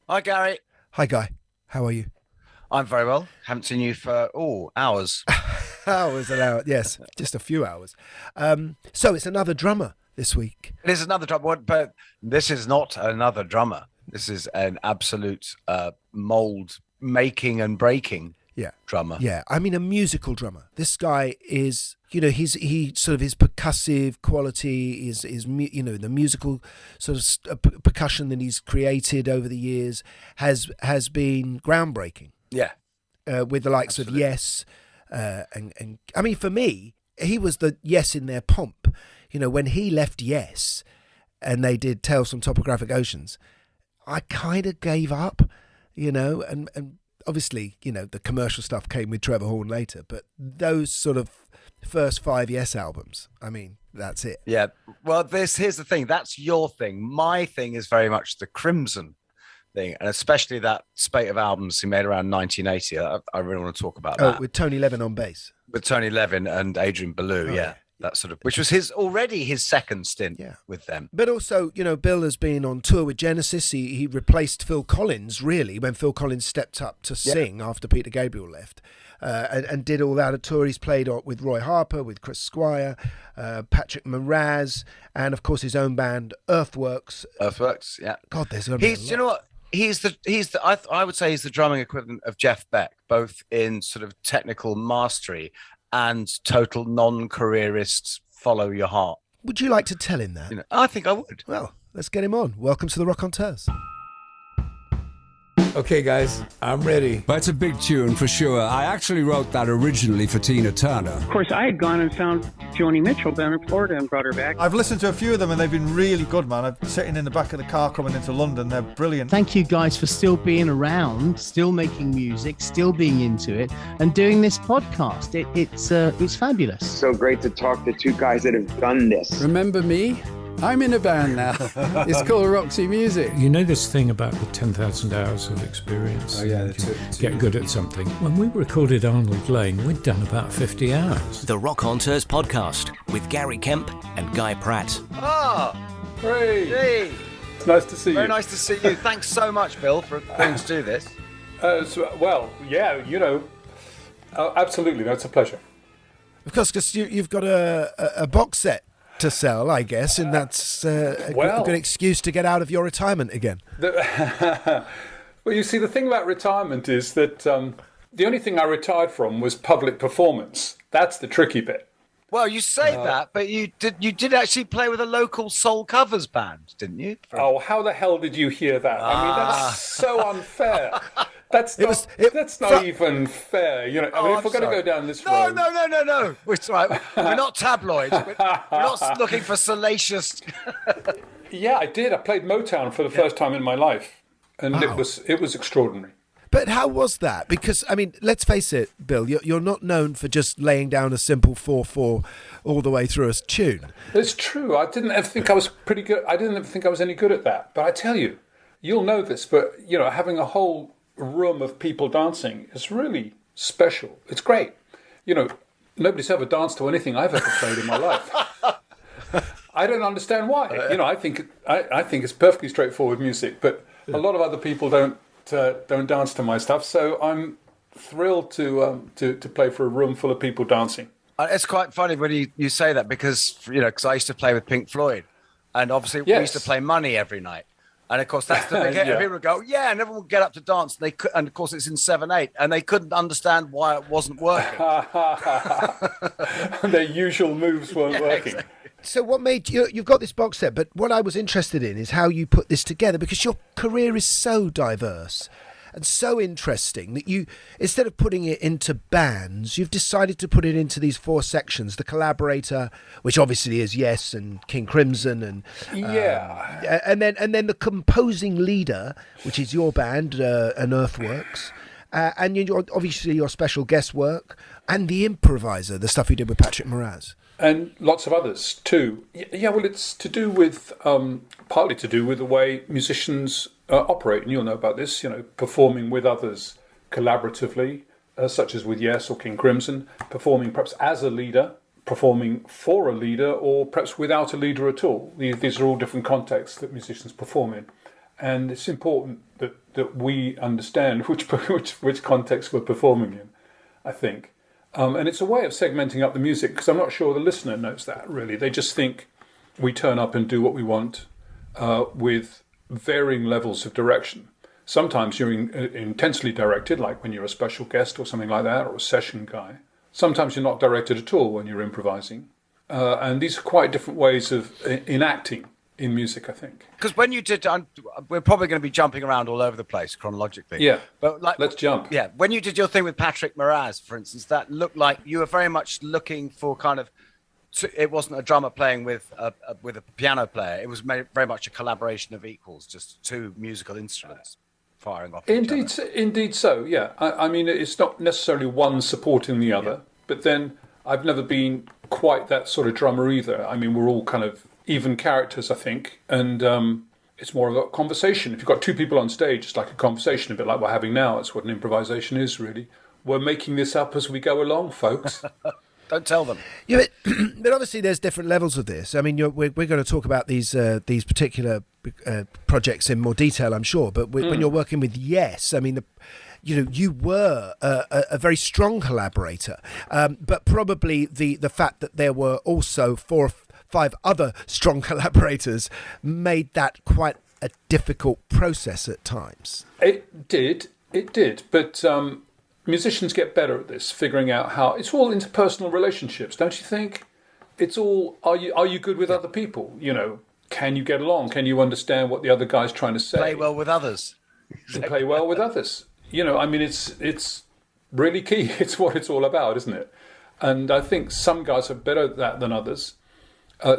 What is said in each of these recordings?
Hi, Gary. Hi, Guy. How are you? I'm very well. Haven't seen you for hours. Hours allowed. Yes, just a few hours. So it's another drummer this week. It is another drummer, but this is not another drummer. This is an absolute mold making and breaking Yeah, drummer. yeah. I mean, a musical drummer. This guy is, he sort of his percussive quality the musical sort of percussion that he's created over the years has been groundbreaking. Yeah, With the likes absolutely. of Yes, and I mean, for me, he was the Yes in their pomp. When he left Yes, and they did Tales from Topographic Oceans, I kind of gave up, and obviously, the commercial stuff came with Trevor Horn later, but those sort of first five Yes albums, I mean, that's it. Yeah. Well, here's the thing. That's your thing. My thing is very much the Crimson thing, and especially that spate of albums he made around 1980. I really want to talk about Oh, that with Tony Levin on bass. with Tony Levin and Adrian Belew. Oh, Yeah, yeah. that sort of, which was his second stint Yeah. with them. But also, Bill has been on tour with Genesis. He replaced Phil Collins, really, when Phil Collins stepped up to sing after Peter Gabriel left. And did all that. A tour he's played with Roy Harper, with Chris Squire, Patrick Moraz, and of course his own band Earthworks. Earthworks, yeah. God, there's going to be a lot. You know what? I would say he's the drumming equivalent of Jeff Beck, both in sort of technical mastery and total non-careerist follow your heart. Would you like to tell him that? I think I would. Well, let's get him on. Welcome to the Rockonteurs. Okay, guys, I'm ready. That's a big tune for sure. I actually wrote that originally for Tina Turner. Of course, I had gone and found Joni Mitchell down in Florida and brought her back. I've listened to a few of them and they've been really good, man. I'm sitting in the back of the car coming into London. They're brilliant. Thank you guys for still being around, still making music, still being into it, and doing this podcast. It's fabulous. So great to talk to two guys that have done this. Remember me? I'm in a band now. It's called Roxy Music. You know this thing about the 10,000 hours of experience? Oh, yeah, and that's you it. get good at something. When we recorded Arnold Lane, we'd done about 50 hours. The Rockonteurs podcast with Gary Kemp and Guy Pratt. Ah, Hey, hey. it's nice to see you. Very nice to see you. Thanks so much, Bill, for agreeing to do this. Absolutely, that's a pleasure. Of course, because you've got a box set to sell, I guess, and that's a good excuse to get out of your retirement again. Well, you see, the thing about retirement is that the only thing I retired from was public performance. That's the tricky bit. Well, you say that, but you did actually play with a local soul covers band, didn't you? Oh, how the hell did you hear that? I mean, that's so unfair. That's not even fair. If we're going to go down this road. No. It's all right. We're not tabloid. We're not looking for salacious. Yeah, I did. I played Motown for the first time in my life, and it was extraordinary. But how was that? Because, I mean, let's face it, Bill, you're not known for just laying down a simple 4/4 all the way through a tune. It's true. I didn't ever think I was pretty good. I didn't ever think I was any good at that. But I tell you, you'll know this, but, having a whole room of people dancing is really special. It's great. Nobody's ever danced to anything I've ever played in my life. I don't understand why. I think it's perfectly straightforward music, but a lot of other people don't dance to my stuff. So I'm thrilled to play for a room full of people dancing. It's quite funny when you say that because I used to play with Pink Floyd, and obviously we used to play Money every night. And of course, that's the big hit. Yeah. People would go, yeah, and everyone would get up to dance. And of course, it's in 7/8, and they couldn't understand why it wasn't working. Their usual moves weren't working. Exactly. So what made you've got this box set, but what I was interested in is how you put this together, because your career is so diverse and so interesting that you, instead of putting it into bands, you've decided to put it into these four sections: the Collaborator, which obviously is Yes and King Crimson, and and then the Composing Leader, which is your band and Earthworks, and obviously your special guest work, and the Improviser, the stuff you did with Patrick Moraz. And lots of others too. Yeah, well, it's to do with, partly to do with the way musicians operate. And you'll know about this, performing with others collaboratively, such as with Yes or King Crimson, performing perhaps as a leader, performing for a leader, or perhaps without a leader at all. These are all different contexts that musicians perform in. And it's important that we understand which context we're performing in, I think. And it's a way of segmenting up the music, because I'm not sure the listener knows that, really. They just think we turn up and do what we want with varying levels of direction. Sometimes you're intensely directed, like when you're a special guest or something like that, or a session guy. Sometimes you're not directed at all when you're improvising. And these are quite different ways of enacting in music, I think. Because when you did, we're probably going to be jumping around all over the place chronologically. Yeah, but let's jump. Yeah, when you did your thing with Patrick Moraz, for instance, that looked like you were very much looking for kind of. It wasn't a drummer playing with a piano player. It was very much a collaboration of equals, just two musical instruments firing off. Indeed, so. Yeah, I mean, it's not necessarily one supporting the other, but then I've never been quite that sort of drummer either. I mean, we're all kind of even characters, I think, and it's more of a conversation. If you've got two people on stage, it's like a conversation, a bit like we're having now. It's what an improvisation is, really. We're making this up as we go along, folks. Don't tell them. Yeah, but obviously there's different levels of this. I mean, we're going to talk about these particular projects in more detail, I'm sure. But when you're working with Yes, I mean, you were a very strong collaborator. But probably the fact that there were also 4 or 5 other strong collaborators made that quite a difficult process at times. It did. But musicians get better at this, figuring out how it's all interpersonal relationships, don't you think? It's all are you good with other people? Can you get along? Can you understand what the other guy's trying to say? Play well with others. Play well with others. I mean, it's really key. It's what it's all about, isn't it? And I think some guys are better at that than others.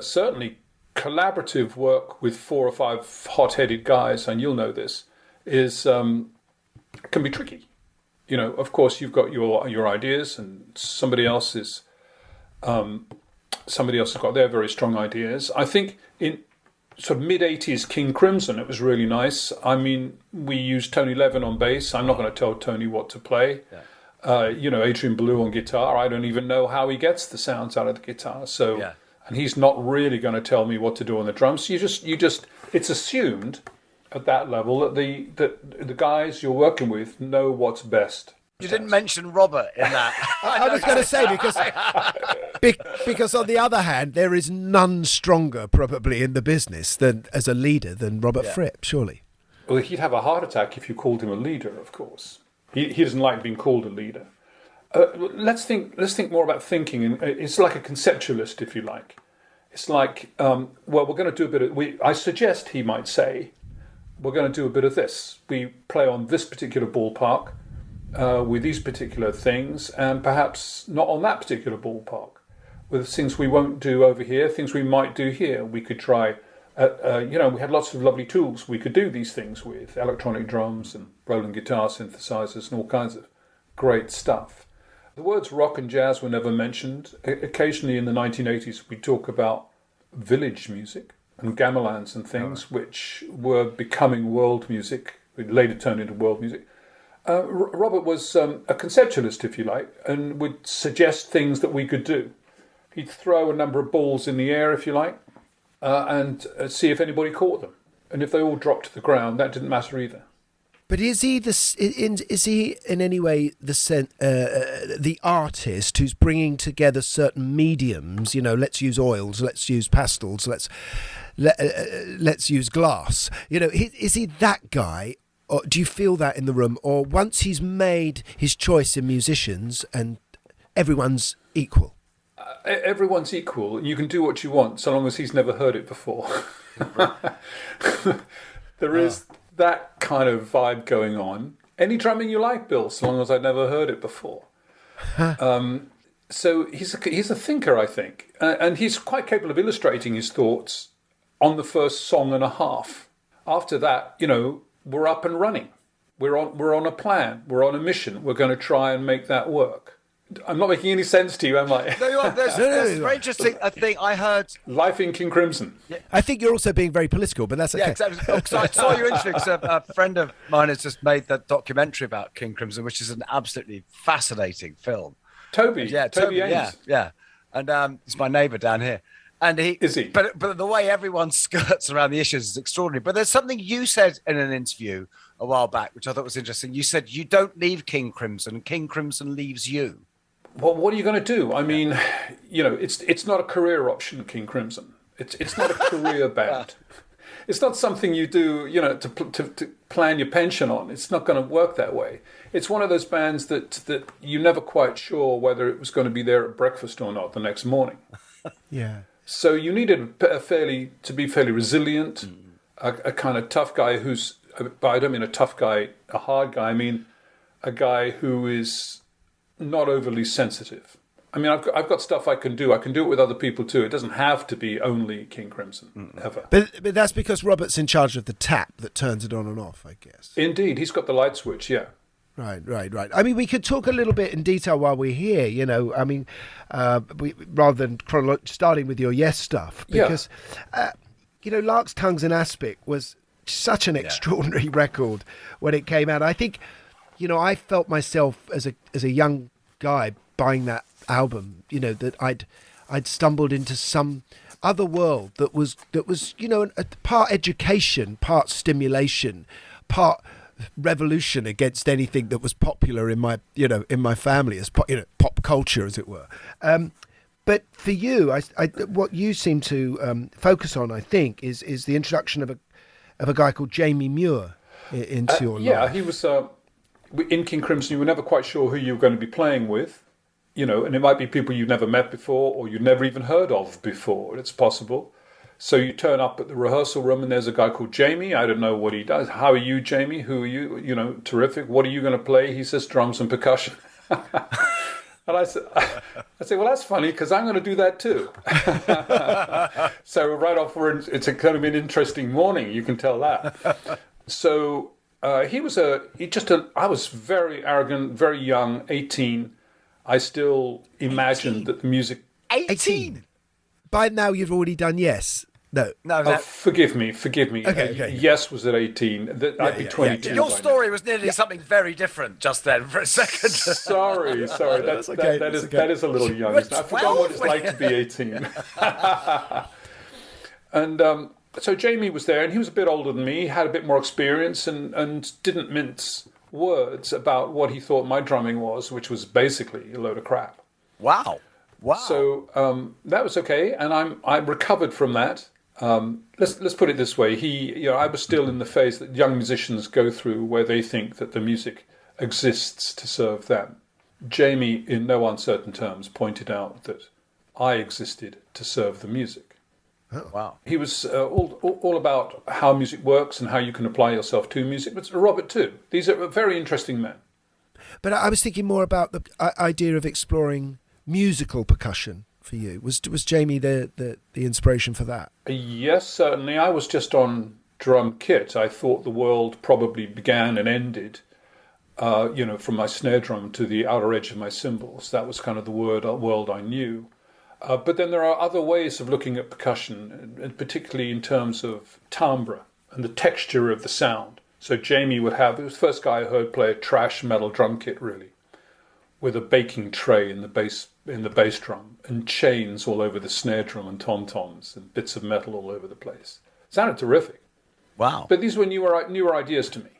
Certainly, collaborative work with 4 or 5 hot-headed guys, and you'll know this, can be tricky. Of course, you've got your ideas, and somebody else has got their very strong ideas. I think in sort of mid-'80s King Crimson, it was really nice. I mean, we used Tony Levin on bass. I'm not going to tell Tony what to play. Yeah. Adrian Ballou on guitar. I don't even know how he gets the sounds out of the guitar. So, yeah. And he's not really going to tell me what to do on the drums. You just it's assumed at that level that the guys you're working with know what's best. You didn't mention Robert in that. I was going to say, because on the other hand, there is none stronger probably in the business as a leader than Robert Fripp, surely. Well, he'd have a heart attack if you called him a leader, of course. He doesn't like being called a leader. Let's think more about thinking. And it's like a conceptualist, if you like. It's like, we're going to do a bit of... I suggest he might say, we're going to do a bit of this. We play on this particular ballpark with these particular things, and perhaps not on that particular ballpark. With things we won't do over here, things we might do here. We could try... we had lots of lovely tools we could do these things with, electronic drums and Roland guitar synthesizers and all kinds of great stuff. The words rock and jazz were never mentioned. Occasionally in the 1980s we talk about village music and gamelans and things which were becoming world music, it later turned into world music. Robert was a conceptualist, if you like, and would suggest things that we could do. He'd throw a number of balls in the air, if you like, and see if anybody caught them. And if they all dropped to the ground, that didn't matter either. But is he in any way the artist who's bringing together certain mediums? Let's use oils, let's use pastels, let's use glass. Is he that guy? Or do you feel that in the room? Or once he's made his choice in musicians and everyone's equal? Everyone's equal. You can do what you want so long as he's never heard it before. There is that kind of vibe going on. Any drumming you like, Bill, so long as I'd never heard it before. So he's a thinker, I think. And he's quite capable of illustrating his thoughts on the first song and a half. After that, we're up and running. We're on a plan. We're on a mission. We're going to try and make that work. I'm not making any sense to you, am I? No, you are. There's very interesting. I think I heard Life in King Crimson. Yeah. I think you're also being very political, but that's okay. Yeah, exactly. Because I saw you interesting. Because a friend of mine has just made that documentary about King Crimson, which is an absolutely fascinating film. Toby Ames. Yeah, and it's my neighbour down here. And Is he? But the way everyone skirts around the issues is extraordinary. But there's something you said in an interview a while back, which I thought was interesting. You said you don't leave King Crimson; King Crimson leaves you. Well, what are you going to do? I mean, it's not a career option, King Crimson. It's not a career band. It's not something you do, to plan your pension on. It's not going to work that way. It's one of those bands that you're never quite sure whether it was going to be there at breakfast or not the next morning. Yeah. So you needed to be fairly resilient, a kind of tough guy but I don't mean a tough guy, a hard guy. I mean a guy who is not overly sensitive. I mean, I've got stuff I can do. I can do it with other people too. It doesn't have to be only King Crimson, ever. But that's because Robert's in charge of the tap that turns it on and off, I guess. Indeed, he's got the light switch, yeah. Right. I mean, we could talk a little bit in detail while we're here, I mean, rather than starting with your Yes stuff. Because, Lark's Tongues and Aspic was such an extraordinary record when it came out. I think, I felt myself as a young guy buying that album, that I'd stumbled into some other world that was a part education, part stimulation, part revolution against anything that was popular in my family as pop culture, as it were. But for you, what you seem to focus on, I think, is the introduction of a guy called Jamie Muir into your life. Yeah, he was in King Crimson. You were never quite sure who you were going to be playing with. And it might be people you've never met before or you've never even heard of before. It's possible. So you turn up at the rehearsal room and there's a guy called Jamie. I don't know what he does. How are you, Jamie? Who are you? Terrific. What are you going to play? He says drums and percussion. And I say, well, that's funny because I'm going to do that too. So right off, it's going to be an interesting morning. You can tell that. So I was very arrogant, very young, 18. I still imagined that the music... 18? By now you've already done Yes. No. Forgive me. Okay. Yes was at 18. I'd be 22. Your story was nearly something very different just then for a second. Sorry. That's okay. That is a little young. I forgot what it's like to be 18. And so Jamie was there, and he was a bit older than me, had a bit more experience, and didn't mince words about what he thought my drumming was, which was basically a load of crap. Wow. So that was okay, and I recovered from that. Let's put it this way: I was still in the phase that young musicians go through, where they think that the music exists to serve them. Jamie, in no uncertain terms, pointed out that I existed to serve the music. Oh. Wow. He was all about how music works and how you can apply yourself to music, but Robert too. These are very interesting men. But I was thinking more about the idea of exploring musical percussion for you. Was Jamie the inspiration for that? Yes, certainly. I was just on drum kit. I thought the world probably began and ended, from my snare drum to the outer edge of my cymbals. That was kind of the world I knew. But then there are other ways of looking at percussion, and particularly in terms of timbre and the texture of the sound. So Jamie he was the first guy I heard play a trash metal drum kit, really, with a baking tray in the bass drum and chains all over the snare drum and tom-toms and bits of metal all over the place. It sounded terrific. Wow. But these were newer ideas to me.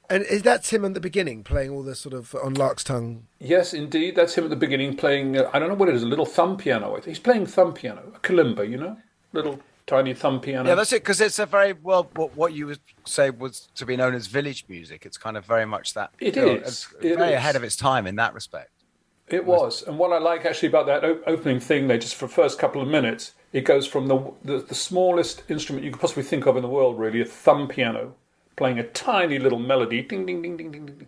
And is that him at the beginning, playing all the sort of on Lark's Tongue? Yes, indeed. That's him at the beginning playing, I don't know what it is, a little thumb piano. He's playing thumb piano, a kalimba, little tiny thumb piano. Yeah, that's it, because it's a very, what you would say was to be known as village music. It's kind of very much that. It is. It's very ahead of its time in that respect. It was. And what I like actually about that opening thing, just for the first couple of minutes, it goes from the smallest instrument you could possibly think of in the world, really, a thumb piano, playing a tiny little melody, ding, ding, ding, ding, ding, ding,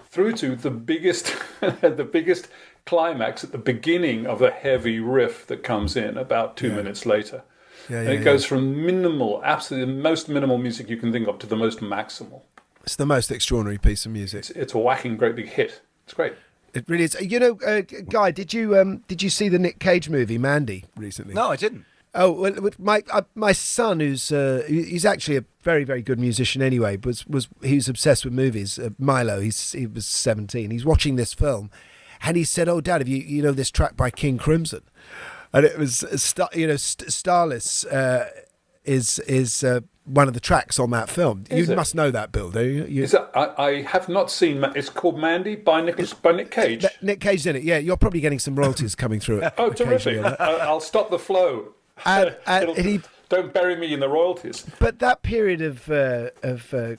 through to the biggest, the biggest climax at the beginning of a heavy riff that comes in about 2 minutes later. And it goes from minimal, absolutely the most minimal music you can think of to the most maximal. It's the most extraordinary piece of music. It's a whacking great big hit. It's great. It really is. Guy, did you see the Nick Cage movie Mandy recently? No, I didn't. Oh, well, my son, he's actually a very, very good musician anyway, he was obsessed with movies. Milo, he was 17. He's watching this film, and he said, "Oh, Dad, have you know this track by King Crimson?" And it was, Starless is one of the tracks on that film. You must know that, Bill, do you? I have not seen. It's called Mandy by Nick Cage. Nick Cage's in it. Yeah, you're probably getting some royalties coming through it. Oh, terrific! I'll stop the flow. And don't bury me in the royalties. But that period of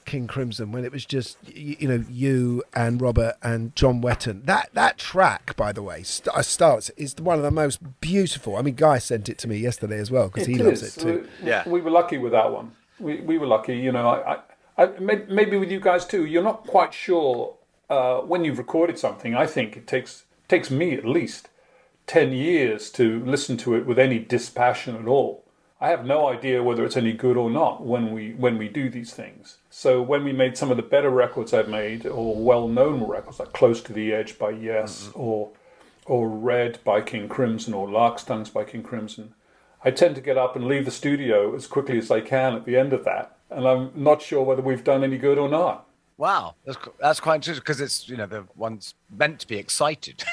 King Crimson, when it was just you and Robert and John Wetton, that track, by the way, starts is one of the most beautiful. I mean, Guy sent it to me yesterday as well because he loves it too. We were lucky with that one. We were lucky. I maybe with you guys too. You're not quite sure when you've recorded something. I think it takes me at least 10 years to listen to it with any dispassion at all. I have no idea whether it's any good or not when we do these things. So when we made some of the better records I've made, or well-known records like Close to the Edge by Yes, or Red by King Crimson, or Larkstangs by King Crimson, I tend to get up and leave the studio as quickly as I can at the end of that, and I'm not sure whether we've done any good or not. Wow, that's quite interesting because it's the one's meant to be excited.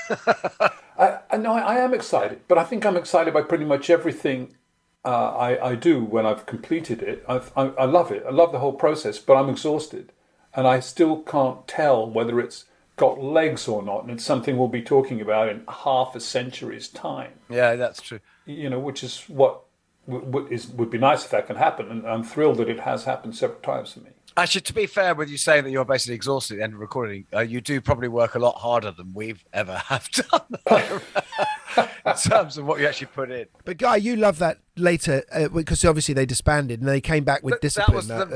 I am excited, but I think I'm excited by pretty much everything I do when I've completed it. I love it. I love the whole process, but I'm exhausted, and I still can't tell whether it's got legs or not, and it's something we'll be talking about in half a century's time. Yeah, that's true. Which is what would be nice if that can happen, and I'm thrilled that it has happened several times for me. Actually, to be fair with you saying that you're basically exhausted at the end of recording, you do probably work a lot harder than we've ever have done in terms of what you actually put in. But Guy, you love that later because obviously they disbanded and they came back with Discipline. That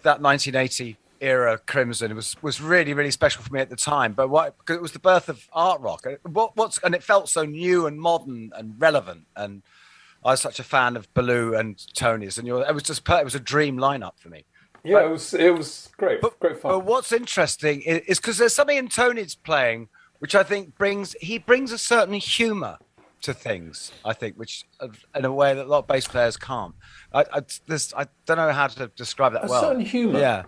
1980 era Crimson was really, really special for me at the time. But because it was the birth of art rock, and it felt so new and modern and relevant, and I was such a fan of Baloo and Tony's, and it was a dream lineup for me. Yeah, it was great, great fun. But what's interesting is because there's something in Tony's playing which I think brings a certain humour to things. I think, which in a way that a lot of bass players can't. I don't know how to describe that well. A certain humour. Yeah,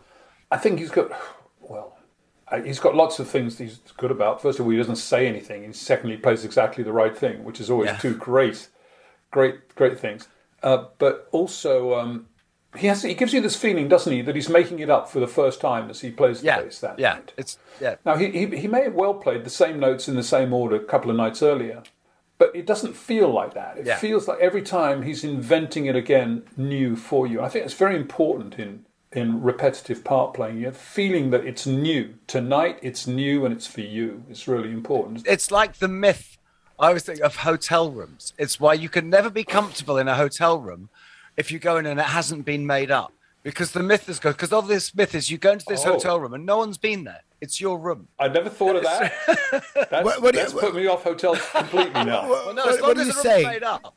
I think he's got lots of things he's good about. First of all, he doesn't say anything, and secondly, he plays exactly the right thing, which is always two great things. But also, he gives you this feeling, doesn't he, that he's making it up for the first time as he plays the bass that night. Now, he may have well played the same notes in the same order a couple of nights earlier, but it doesn't feel like that. It feels like every time he's inventing it again new for you. I think it's very important in repetitive part playing. You have the feeling that it's new. Tonight, it's new and it's for you. It's really important. It's like the myth, I always think, of hotel rooms. It's why you can never be comfortable in a hotel room if you go in and it hasn't been made up. Because the myth is good. Because of this myth is you go into this hotel room and no one's been there. It's your room. I never thought of that. That's put me off hotels completely now. Well, no, as long as the room's made up.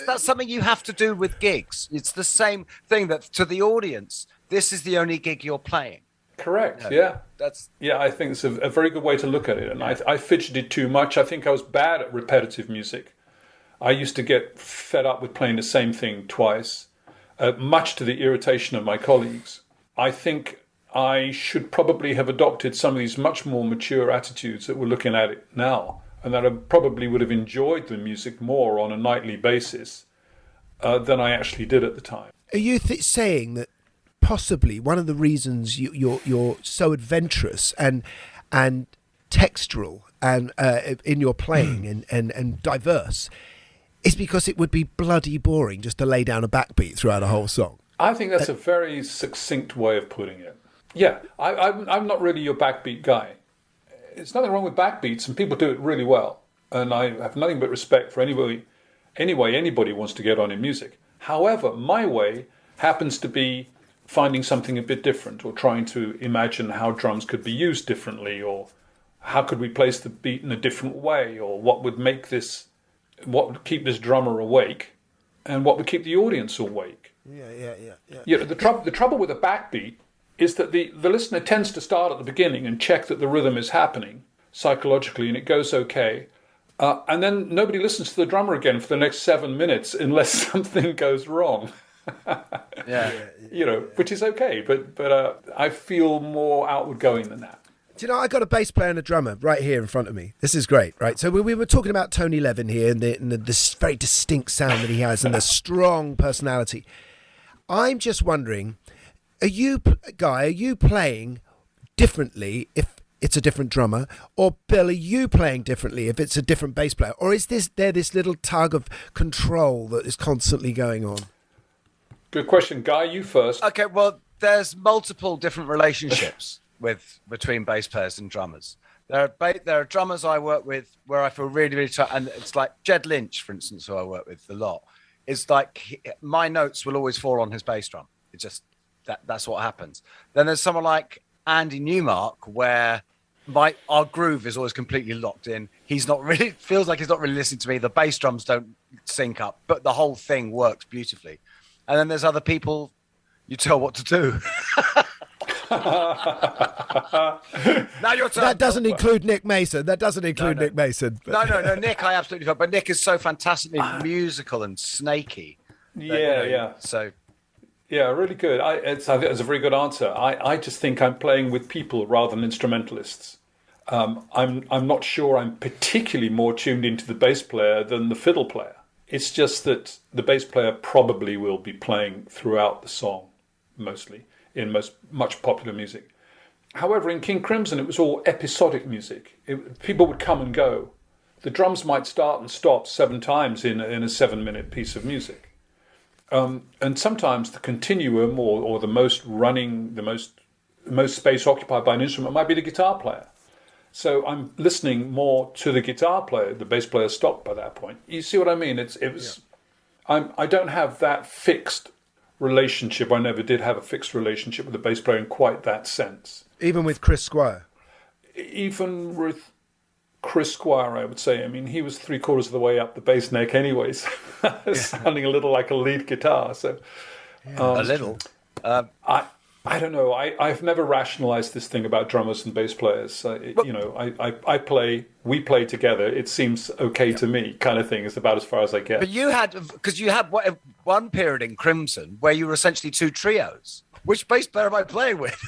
That's something you have to do with gigs. It's the same thing that to the audience, this is the only gig you're playing. Correct. Yeah. I think it's a very good way to look at it. And I fidgeted too much. I think I was bad at repetitive music. I used to get fed up with playing the same thing twice, much to the irritation of my colleagues. I think I should probably have adopted some of these much more mature attitudes that we're looking at it now, and that I probably would have enjoyed the music more on a nightly basis than I actually did at the time. Are you saying that possibly one of the reasons you're so adventurous and textural and in your playing and diverse is because it would be bloody boring just to lay down a backbeat throughout a whole song? I think that's a very succinct way of putting it. Yeah, I'm not really your backbeat guy. There's nothing wrong with backbeats, and people do it really well. And I have nothing but respect for anybody wants to get on in music. However, my way happens to be finding something a bit different, or trying to imagine how drums could be used differently, or how could we place the beat in a different way, or what would keep this drummer awake, and what would keep the audience awake. Yeah. The trouble with a backbeat is that the listener tends to start at the beginning and check that the rhythm is happening psychologically and it goes okay. And then nobody listens to the drummer again for the next 7 minutes unless something goes wrong. Which is okay. But I feel more outward going than that. Do you know, I got a bass player and a drummer right here in front of me. This is great, right? So we were talking about Tony Levin here and this very distinct sound that he has and the strong personality. I'm just wondering, are you playing differently if it's a different drummer? Or, Bill, are you playing differently if it's a different bass player? Or is there this little tug of control that is constantly going on? Good question. Guy, you first. Okay, well, there's multiple different relationships between bass players and drummers. There are drummers I work with where I feel really, really tight, and it's like Jed Lynch, for instance, who I work with a lot. It's like my notes will always fall on his bass drum. It just that's what happens. Then there's someone like Andy Newmark where our groove is always completely locked in. He's not really feels like he's not really listening to me. The bass drums don't sync up, but the whole thing works beautifully. And then there's other people you tell what to do. Now your turn. That doesn't include Nick Mason. Nick Mason. No, Nick, I absolutely love. But Nick is so fantastically musical and snaky. So, yeah, really good. I think it's a very good answer. I just think I'm playing with people rather than instrumentalists. I'm not sure I'm particularly more tuned into the bass player than the fiddle player. It's just that the bass player probably will be playing throughout the song, mostly, in much popular music. However, in King Crimson, it was all episodic music. People would come and go. The drums might start and stop 7 times in a 7-minute piece of music. And sometimes the continuum or the most space occupied by an instrument might be the guitar player. So I'm listening more to the guitar player. The bass player stopped by that point. You see what I mean? I don't have that fixed relationship. I never did have a fixed relationship with the bass player in quite that sense. Even with Chris Squire? Even with Chris Squire, I would say. I mean, he was 3/4 of the way up the bass neck anyways, sounding a little like a lead guitar. So a little. I don't know. I've never rationalized this thing about drummers and bass players. We play together. It seems okay to me, kind of thing. Is about as far as I get. But you had one period in Crimson where you were essentially 2 trios. Which bass player am I playing with?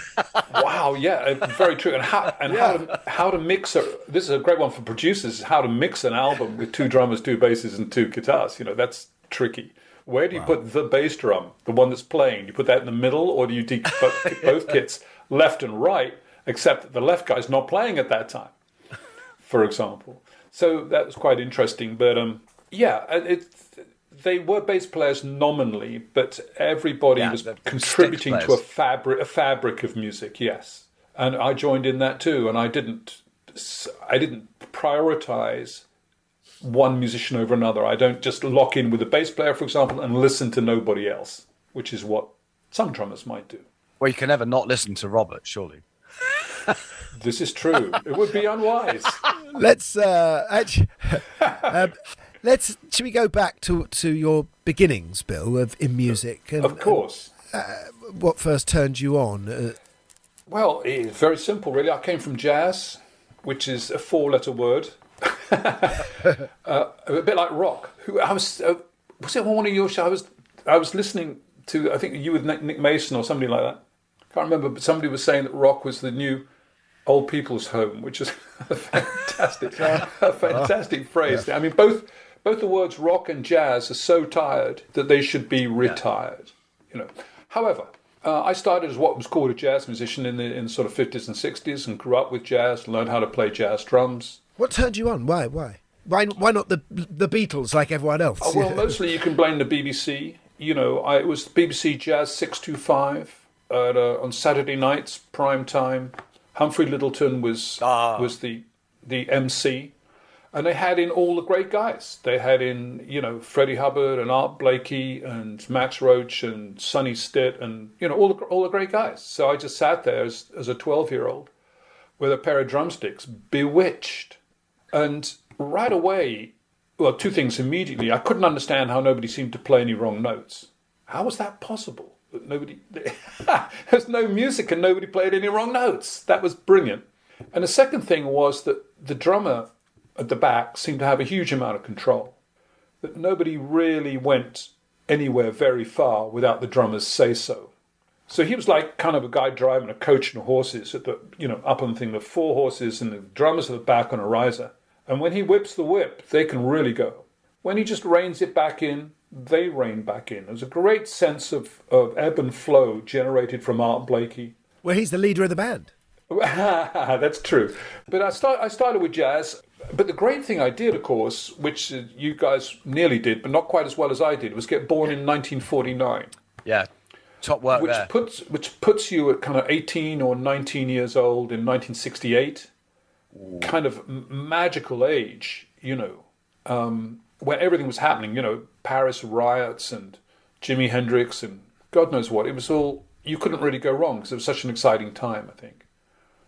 Wow, yeah, very true. And how to mix this is a great one for producers. How to mix an album with 2 drummers, 2 basses, and 2 guitars. That's tricky. Where do you put the bass drum, the one that's playing? Do you put that in the middle, or do you put both kits left and right, except that the left guy's not playing at that time, for example? So that was quite interesting. But they were bass players nominally, but everybody was contributing to a fabric of music, yes. And I joined in that too, and I didn't prioritize one musician over another. I don't just lock in with a bass player, for example, and listen to nobody else, which is what some drummers might do. Well, you can never not listen to Robert, surely. This is true. It would be unwise. Should we go back to your beginnings, Bill, in music? And, of course. What first turned you on? Well, it's very simple, really. I came from jazz, which is a 4-letter word. A bit like rock. Was it on one of your shows? I was listening to, I think you with Nick Mason or somebody like that. Can't remember, but somebody was saying that rock was the new old people's home, which is a fantastic phrase. Yeah. I mean, both the words rock and jazz are so tired that they should be retired. However, I started as what was called a jazz musician in the sort of 50s and 60s, and grew up with jazz, learned how to play jazz drums. What turned you on? Why not the Beatles like everyone else? Well, mostly you can blame the BBC. It was BBC Jazz 625 on Saturday nights, prime time. Humphrey Lyttelton was the MC, and they had in all the great guys. They had in Freddie Hubbard and Art Blakey and Max Roach and Sonny Stitt and all the great guys. So I just sat there as a 12-year-old with a pair of drumsticks, bewitched. And right away, well, 2 things immediately. I couldn't understand how nobody seemed to play any wrong notes. How was that possible? There's no music and nobody played any wrong notes. That was brilliant. And the second thing was that the drummer at the back seemed to have a huge amount of control. That nobody really went anywhere very far without the drummer's say-so. So he was like kind of a guy driving a coach and horses at the, up on the thing, the 4 horses and the drummers at the back on a riser. And when he whips the whip, they can really go. When he just reins it back in, they rein back in. There's a great sense of ebb and flow generated from Art Blakey. Well, he's the leader of the band. That's true. But I started with jazz. But the great thing I did, of course, which you guys nearly did, but not quite as well as I did, was get born in 1949. Yeah. Top work there. Which puts you at kind of 18 or 19 years old in 1968. Ooh. Kind of magical age, where everything was happening, Paris riots and Jimi Hendrix and God knows what. It was all, you couldn't really go wrong because it was such an exciting time, I think.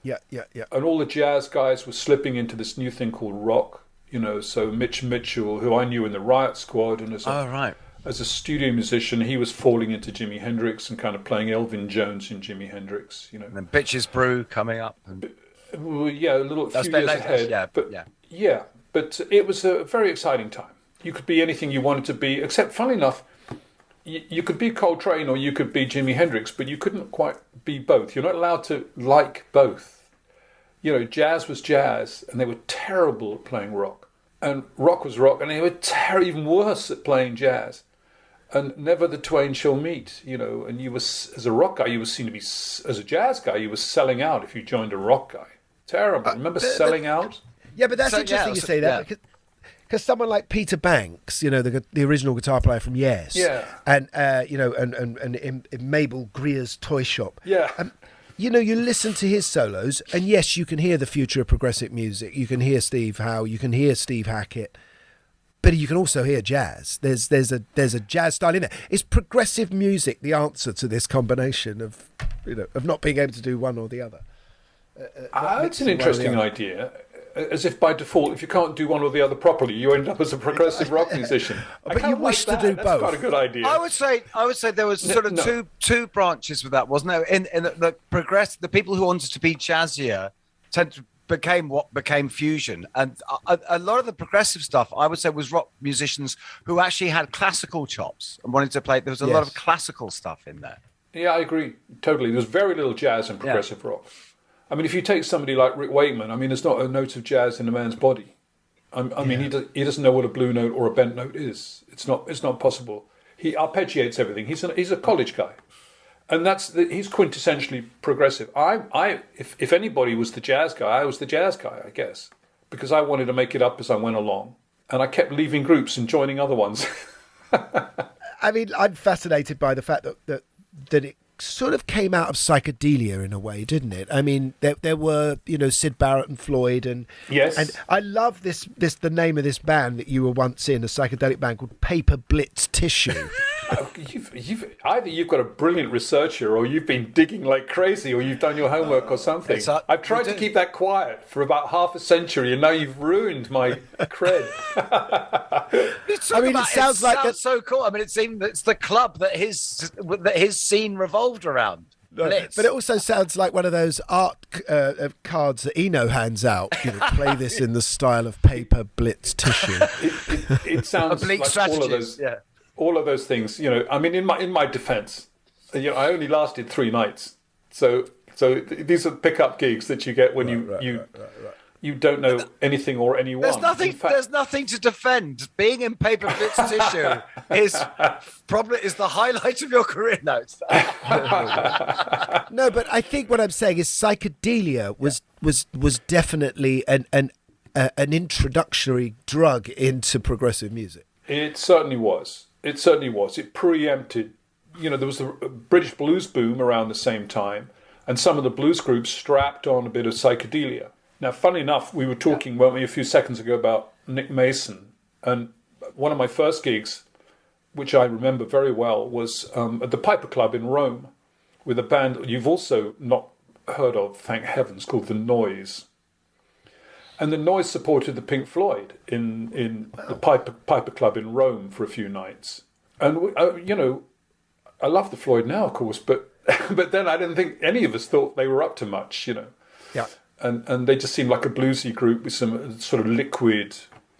Yeah. And all the jazz guys were slipping into this new thing called rock, so Mitch Mitchell, who I knew in the Riot Squad, and as a studio musician, he was falling into Jimi Hendrix and kind of playing Elvin Jones in Jimi Hendrix, And then Bitches Brew coming up. Well, yeah, a few years ahead. Yeah, but it was a very exciting time. You could be anything you wanted to be, except, funnily enough, you could be Coltrane or you could be Jimi Hendrix, but you couldn't quite be both. You're not allowed to like both. Jazz was jazz, and they were terrible at playing rock. And rock was rock, and they were even worse at playing jazz. And never the twain shall meet, and you was, as a rock guy, you were seen to be, as a jazz guy, you were selling out if you joined a rock guy. Terrible. Remember selling out? Yeah, but that's interesting you say that, because someone like Peter Banks, the original guitar player from Yes, and in Mabel Greer's toy shop, you listen to his solos, and yes, you can hear the future of progressive music. You can hear Steve Howe, you can hear Steve Hackett, but you can also hear jazz. There's a jazz style in there. Is progressive music the answer to this combination of not being able to do one or the other? It's an interesting idea. As if by default, if you can't do one or the other properly, you end up as a progressive rock musician. But you wish to do both. That's quite a good idea. I would say there was sort of two branches with that, wasn't there? In the people who wanted to be jazzier became what became fusion, and a lot of the progressive stuff, I would say, was rock musicians who actually had classical chops and wanted to play. There was a lot of classical stuff in there. Yeah, I agree totally. There was very little jazz in progressive rock. I mean, if you take somebody like Rick Wakeman, there's not a note of jazz in a man's body. He doesn't know what a blue note or a bent note is. It's not possible. He arpeggiates everything. He's a college guy, and he's quintessentially progressive. If anybody was the jazz guy, I was the jazz guy, I guess, because I wanted to make it up as I went along, and I kept leaving groups and joining other ones. I'm fascinated by the fact that it sort of came out of psychedelia in a way, didn't it? There were, Syd Barrett and Floyd, and I love the name of this band that you were once in, a psychedelic band called Paper Blitz Tissue. Either you've got a brilliant researcher, or you've been digging like crazy, or you've done your homework or something. I've tried to keep that quiet for about half a century, and now you've ruined my cred. It sounds so cool. It seemed it's the club that his scene revolved around. Blitz. But it also sounds like one of those art cards that Eno hands out. Play this in the style of Paper Blitz Tissue. It sounds like all of those. Yeah. All of those things, in my defence, I only lasted 3 nights. So these are pickup gigs that you get when you don't know anything or anyone. There's nothing to defend. Being in Paper Blitz Tissue is the highlight of your career. No, no, but I think what I'm saying is psychedelia was definitely an introductory drug into progressive music. It certainly was. It preempted, there was the British blues boom around the same time, and some of the blues groups strapped on a bit of psychedelia. Now, funny enough, we were talking, weren't we, a few seconds ago about Nick Mason, and one of my first gigs, which I remember very well, was at the Piper Club in Rome with a band you've also not heard of, thank heavens, called The Noise. And The Noise supported the Pink Floyd in the Piper Club in Rome for a few nights. And, I love the Floyd now, of course, but then I didn't think any of us thought they were up to much, Yeah. And they just seemed like a bluesy group with some sort of liquid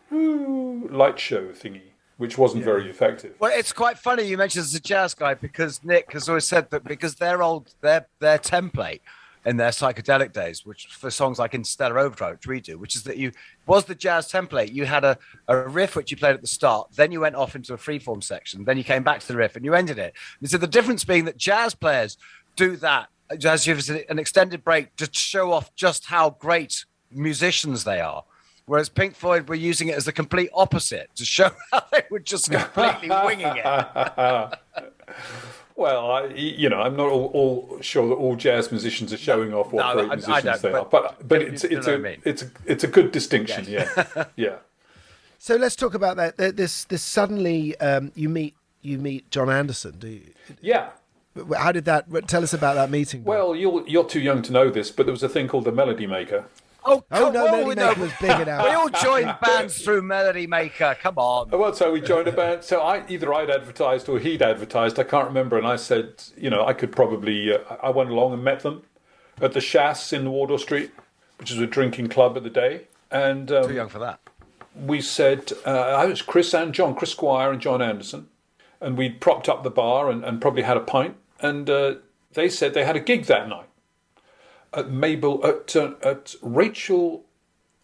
light show thingy. which wasn't very effective. Well, it's quite funny you mentioned as a jazz guy, because Nick has always said that because their template in their psychedelic days, which for songs like Interstellar Overdrive, which we do, which is that the jazz template. You had a riff which you played at the start, then you went off into a freeform section, then you came back to the riff and you ended it. And so the difference being that jazz players do that, jazz gives an extended break to show off just how great musicians they are. Whereas Pink Floyd were using it as the complete opposite, to show how they were just completely winging it. Well, I'm not all sure that all jazz musicians are showing off what great musicians they are. But it's a good distinction, yeah. So let's talk about that. This suddenly you meet John Anderson. Do you? Yeah. How did that? Tell us about that meeting. Well, you're too young to know this, but there was a thing called the Melody Maker. Oh no, Melody Maker was big enough. We all joined bands through Melody Maker. Come on. Well, so we joined a band. So either I'd advertised or he'd advertised. I can't remember. And I said, I could probably. I went along and met them at the Chasse in Wardour Street, which is a drinking club of the day. And too young for that. We said I was Chris Squire and John Anderson, and we'd propped up the bar and probably had a pint. And they said they had a gig that night at Rachel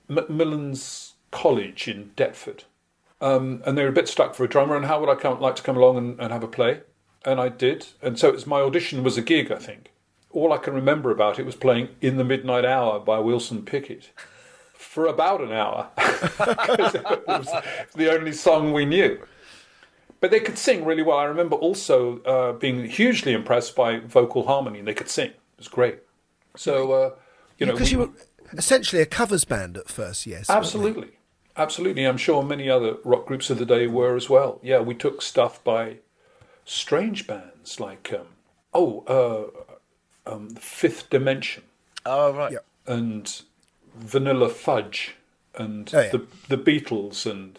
Macmillan's College in Deptford, and they were a bit stuck for a drummer. And how would I like to come along and have a play? And I did. And so my audition was a gig. I think all I can remember about it was playing "In the Midnight Hour" by Wilson Pickett for about an hour, because it was the only song we knew. But they could sing really well. I remember also being hugely impressed by vocal harmony, and they could sing. It was great. So, because you were essentially a covers band at first, yes. Absolutely. I'm sure many other rock groups of the day were as well. Yeah, we took stuff by strange bands like, Fifth Dimension. Oh, right. Yep. And Vanilla Fudge and the Beatles, and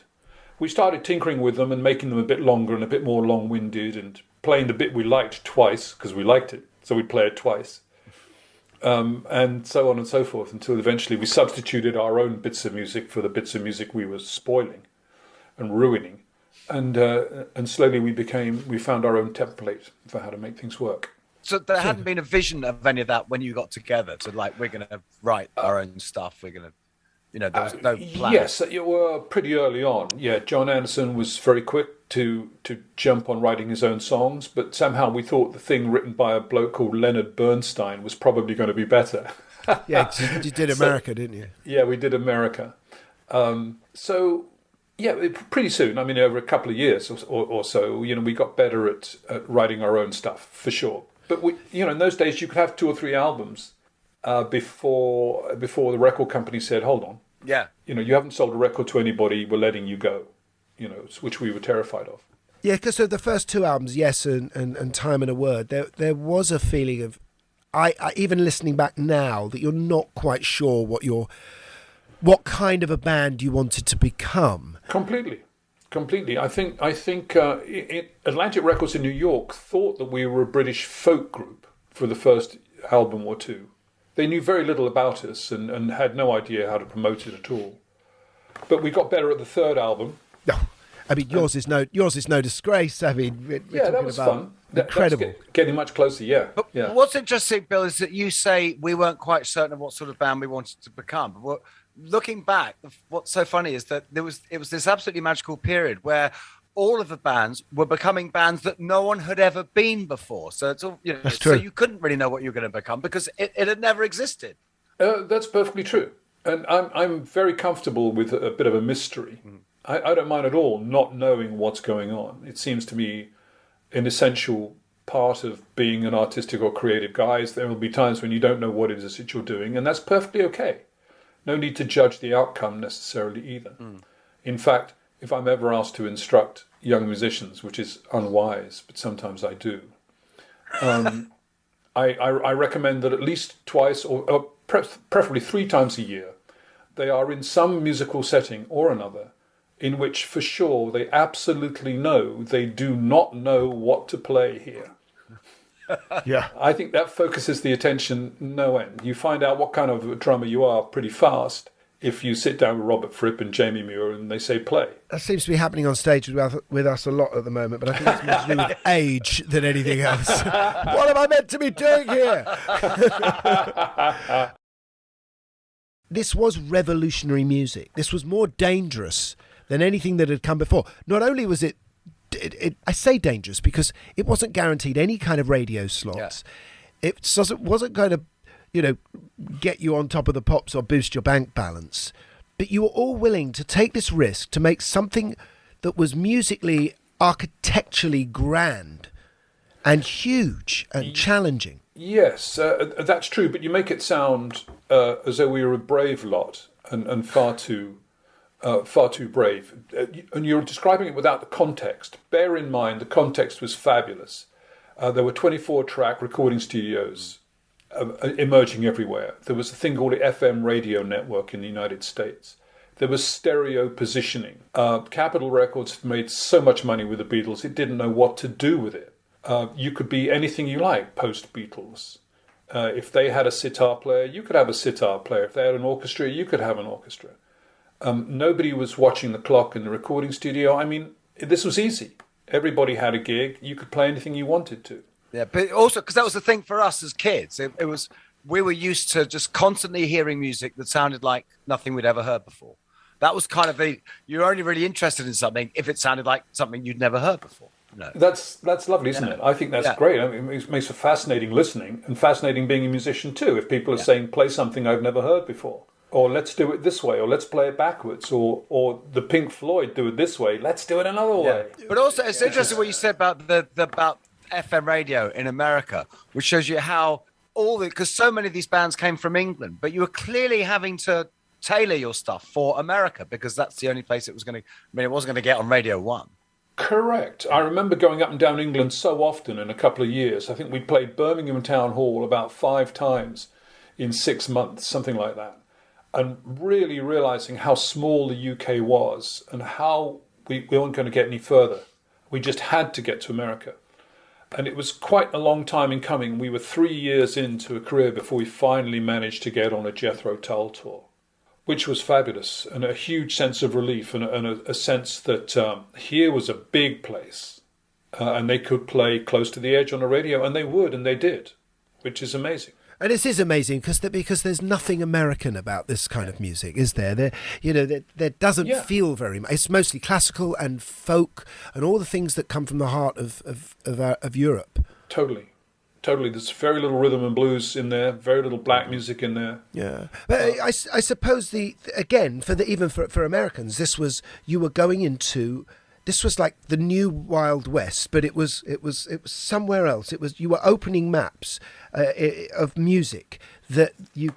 we started tinkering with them and making them a bit longer and a bit more long-winded and playing the bit we liked twice because we liked it, so we'd play it twice, and so on and so forth, until eventually we substituted our own bits of music for the bits of music we were spoiling and ruining, and slowly we found our own template for how to make things work. So there hadn't been a vision of any of that when you got together, to like, we're going to write our own stuff, we're going to, there was no plan. Yes, you were pretty early on. Yeah, John Anderson was very quick to jump on writing his own songs, but somehow we thought the thing written by a bloke called Leonard Bernstein was probably going to be better. Yeah, you did America, didn't you? Yeah, we did America. Pretty soon, over a couple of years or so, we got better at writing our own stuff, for sure. But in those days, you could have 2 or 3 albums before the record company said, hold on. Yeah. You haven't sold a record to anybody, we're letting you go, which we were terrified of. Yeah, because of the first 2 albums, Yes and Time and a Word, there was a feeling of, I even listening back now, that you're not quite sure what kind of a band you wanted to become. Completely. I think Atlantic Records in New York thought that we were a British folk group for the first album or 2. They knew very little about us and had no idea how to promote it at all. But we got better at the 3rd album. No, yours is no disgrace. We're that was fun. Incredible. That's getting much closer. Yeah. But what's interesting, Bill, is that you say we weren't quite certain of what sort of band we wanted to become. But looking back, what's so funny is that it was this absolutely magical period where all of the bands were becoming bands that no one had ever been before. So it's all, That's true. So you couldn't really know what you were going to become because it had never existed. That's perfectly true. And I'm very comfortable with a bit of a mystery. I don't mind at all not knowing what's going on. It seems to me an essential part of being an artistic or creative guy. There will be times when you don't know what it is that you're doing, and that's perfectly okay. No need to judge the outcome necessarily either. In fact, if I'm ever asked to instruct young musicians, which is unwise, but sometimes I do, I recommend that at least twice or preferably 3 times a year, they are in some musical setting or another in which for sure they absolutely know they do not know what to play here. Yeah, I think that focuses the attention no end. You find out what kind of a drummer you are pretty fast if you sit down with Robert Fripp and Jamie Muir and they say play. That seems to be happening on stage with us a lot at the moment, but I think it's more to do with age than anything else. What am I meant to be doing here? This was revolutionary music. This was more dangerous than anything that had come before. Not only was it I say dangerous because it wasn't guaranteed any kind of radio slots. Yeah. It wasn't going to, get you on top of the pops or boost your bank balance. But you were all willing to take this risk to make something that was musically, architecturally grand and huge and challenging. Yes, that's true. But you make it sound as though we were a brave lot and far too brave. And you're describing it without the context. Bear in mind, the context was fabulous. There were 24-track recording studios emerging everywhere. There was a thing called the FM radio network in the United States. There was stereo positioning. Capitol Records made so much money with the Beatles, it didn't know what to do with it. You could be anything you like post-Beatles. If they had a sitar player, you could have a sitar player. If they had an orchestra, you could have an orchestra. Nobody was watching the clock in the recording studio. I mean, this was easy. Everybody had a gig. You could play anything you wanted to. Yeah, but also because that was the thing for us as kids. It was we were used to just constantly hearing music that sounded like nothing we'd ever heard before. That was kind of you're only really interested in something if it sounded like something you'd never heard before. No. That's lovely, isn't it? I think that's great. I mean, it makes for fascinating listening and fascinating being a musician too. If people are saying, play something I've never heard before, or let's do it this way, or let's play it backwards, or the Pink Floyd do it this way, let's do it another way. But also, it's interesting what you said about about FM radio in America, which shows you how because so many of these bands came from England, but you were clearly having to tailor your stuff for America because that's the only place it was going to. I mean, it wasn't going to get on Radio 1. Correct. I remember going up and down England so often in a couple of years. I think we played Birmingham Town Hall about 5 times in 6 months, something like that. And really realising how small the UK was and how we weren't going to get any further. We just had to get to America. And it was quite a long time in coming. We were 3 years into a career before we finally managed to get on a Jethro Tull tour, which was fabulous and a huge sense of relief and a sense that here was a big place and they could play close to the edge on the radio, and they would, and they did, which is amazing. And this is amazing because there's nothing American about this kind of music, is there? There doesn't feel very much. It's mostly classical and folk and all the things that come from the heart of Europe. Totally. There's very little rhythm and blues in there, very little black music in there. Yeah, but I suppose even for Americans, you were going into. This was like the new Wild West, but it was somewhere else. You were opening maps of music that you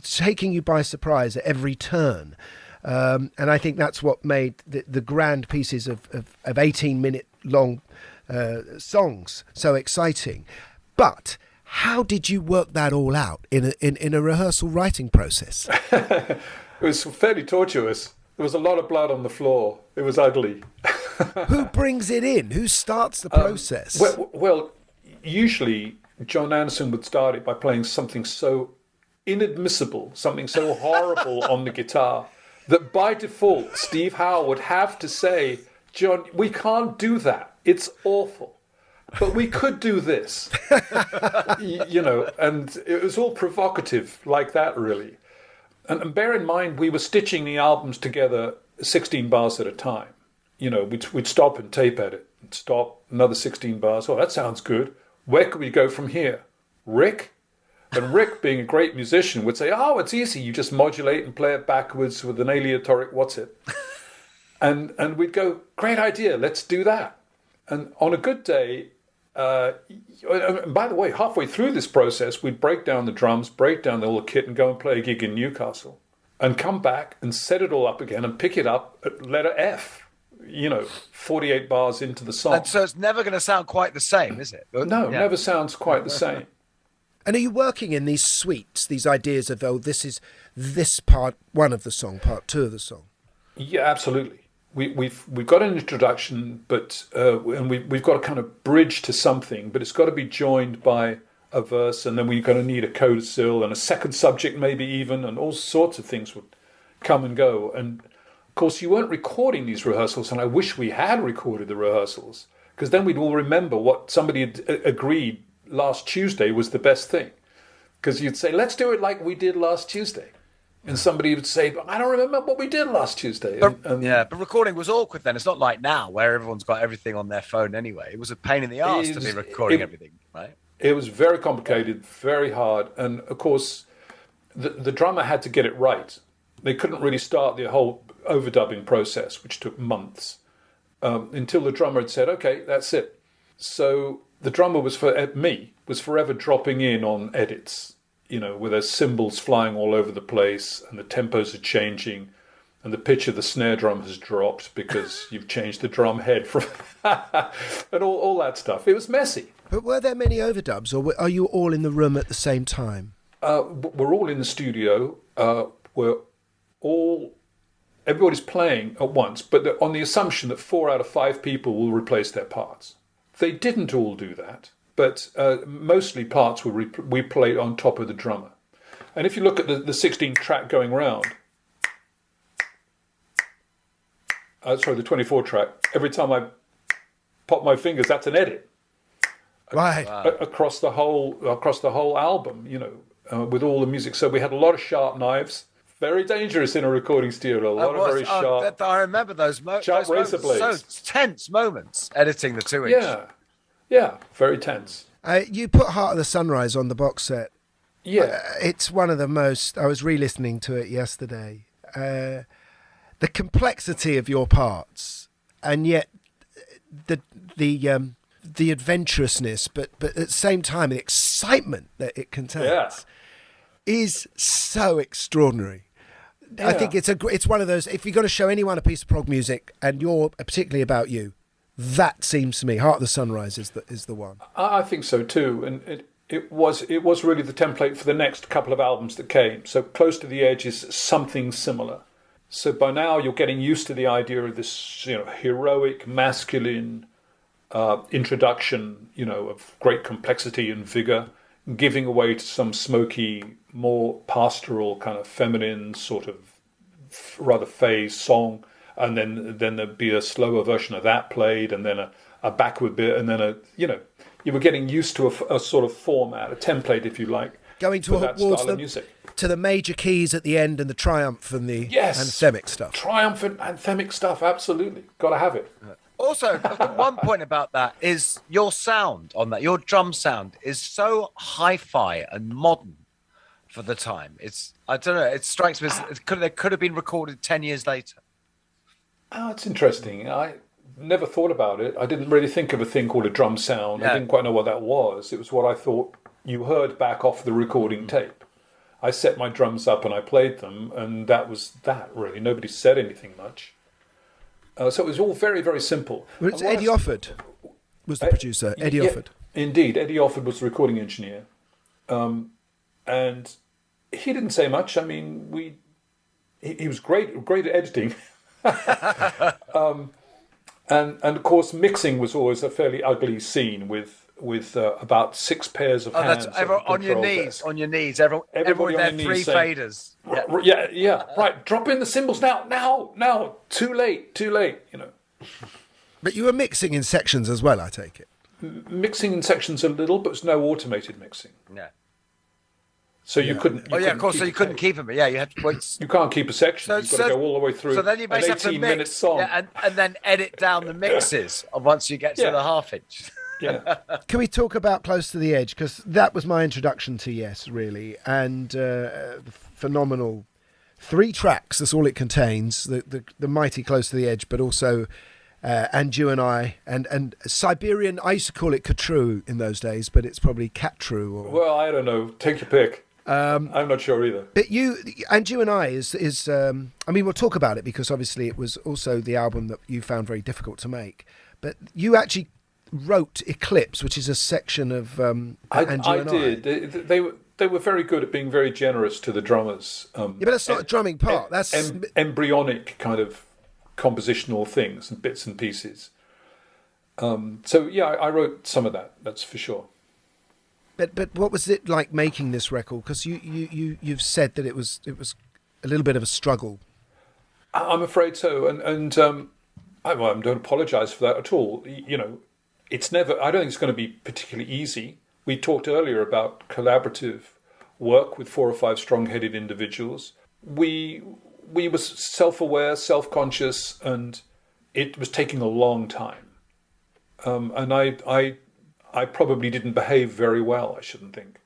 taking you by surprise at every turn, and I think that's what made the grand pieces of 18-minute long songs so exciting. But how did you work that all out in a rehearsal writing process? It was fairly tortuous. There was a lot of blood on the floor. It was ugly. Who brings it in? Who starts the process? Well, usually John Anderson would start it by playing something so inadmissible, something so horrible on the guitar, that by default Steve Howe would have to say, John, we can't do that. It's awful. But we could do this. And it was all provocative like that, really. And bear in mind, we were stitching the albums together 16 bars at a time. We'd stop and tape edit. Stop, another 16 bars. Oh, that sounds good. Where could we go from here? Rick? And Rick, being a great musician, would say, oh, it's easy. You just modulate and play it backwards with an aleatoric what's it. And we'd go, great idea, let's do that. And on a good day, by the way, halfway through this process, we'd break down the drums, break down all the kit, and go and play a gig in Newcastle. And come back and set it all up again and pick it up at letter F. 48 bars into the song. And so it's never going to sound quite the same, is it? No, never sounds quite the same. And are you working in these suites, these ideas of, this is this part one of the song, part two of the song? Yeah, absolutely. We've got an introduction, but and we've got a kind of bridge to something, but it's got to be joined by a verse, and then we're going to need a codicil and a second subject, maybe even, and all sorts of things would come and go. And of course, you weren't recording these rehearsals, and I wish we had recorded the rehearsals, because then we'd all remember what somebody had agreed last Tuesday was the best thing. Because you'd say, let's do it like we did last Tuesday. And somebody would say, but I don't remember what we did last Tuesday. But recording was awkward then. It's not like now where everyone's got everything on their phone anyway. It was a pain in the arse to be recording everything, right? It was very complicated, very hard. And of course, the drummer had to get it right. They couldn't really start the whole overdubbing process, which took months, until the drummer had said, okay, that's it. So the drummer was forever dropping in on edits, with their cymbals flying all over the place and the tempos are changing and the pitch of the snare drum has dropped because you've changed the drum head from and all that stuff. It was messy. But were there many overdubs, or are you all in the room at the same time? We're all in the studio. Everybody's playing at once, but on the assumption that 4 out of 5 people will replace their parts. They didn't all do that. But mostly parts we played on top of the drummer. And if you look at the 16-track going round, the 24-track, every time I pop my fingers, that's an edit. Right. Across the whole album, with all the music. So we had a lot of sharp knives. Very dangerous in a recording studio. A lot of very sharp. I remember those sharp razor blades. So tense moments editing the 2-inch. Yeah, very tense. You put Heart of the Sunrise on the box set. Yeah. It's one of the most... I was re-listening to it yesterday. The complexity of your parts, and yet the adventurousness, but at the same time, the excitement that it contains is so extraordinary. Yeah. I think it's one of those... If you're going to show anyone a piece of prog music, and you're particularly about you, that seems to me, Heart of the Sunrise is the one. I think so too, and it was really the template for the next couple of albums that came. So Close to the Edge is something similar. So by now you're getting used to the idea of this, heroic, masculine introduction, of great complexity and vigor, giving away to some smoky, more pastoral kind of feminine sort of rather phase song. And then there'd be a slower version of that played, and then a backward bit, and then you were getting used to a sort of format, a template, if you like, going towards to the major keys at the end and the triumph and the anthemic stuff. Triumphant anthemic stuff, absolutely, got to have it. Also, one point about that is your sound on that. Your drum sound is so hi-fi and modern for the time. I don't know. It strikes me as it could have been recorded 10 years later. Oh, it's interesting. I never thought about it. I didn't really think of a thing called a drum sound. I didn't quite know what that was. It was what I thought you heard back off the recording tape. I set my drums up and I played them, and that was that, really. Nobody said anything much. So it was all very, very simple. Well, it's Eddie Offord was the producer. Eddie Offord. Indeed. Eddie Offord was the recording engineer. And he didn't say much. I mean, he was great at editing. And of course, mixing was always a fairly ugly scene with about 6 pairs of hands on your knees. Everyone with their 3 faders. Yeah. Right. Drop in the cymbals now. Too late. But you were mixing in sections as well, I take it. Mixing in sections a little, but it's no automated mixing. Yeah. So you couldn't. Of course. So you couldn't keep them. But you had to wait. You can't keep a section. You've got to go all the way through. So then you basically have to mix, 18-minute song, and then edit down the mixes once you get to the half-inch. Yeah. Can we talk about Close to the Edge? Because that was my introduction to Yes, really, and phenomenal. 3 tracks. That's all it contains. The mighty Close to the Edge, but also And You and I and Siberian. I used to call it Katru in those days, but it's probably Katru. Well, I don't know. Take your pick. I'm not sure either. But You and I is I mean, we'll talk about it because obviously it was also the album that you found very difficult to make. But you actually wrote Eclipse, which is a section of I did. They were very good at being very generous to the drummers. But that's not a drumming part. That's embryonic kind of compositional things and bits and pieces. I wrote some of that. That's for sure. But what was it like making this record? Because you've said that it was a little bit of a struggle I'm afraid so, and I don't apologise for that at all. You know, it's never. I don't think it's going to be particularly easy. We talked earlier about collaborative work with 4 or 5 strong-headed individuals. We were self-aware, self-conscious, and it was taking a long time. And I probably didn't behave very well, I shouldn't think.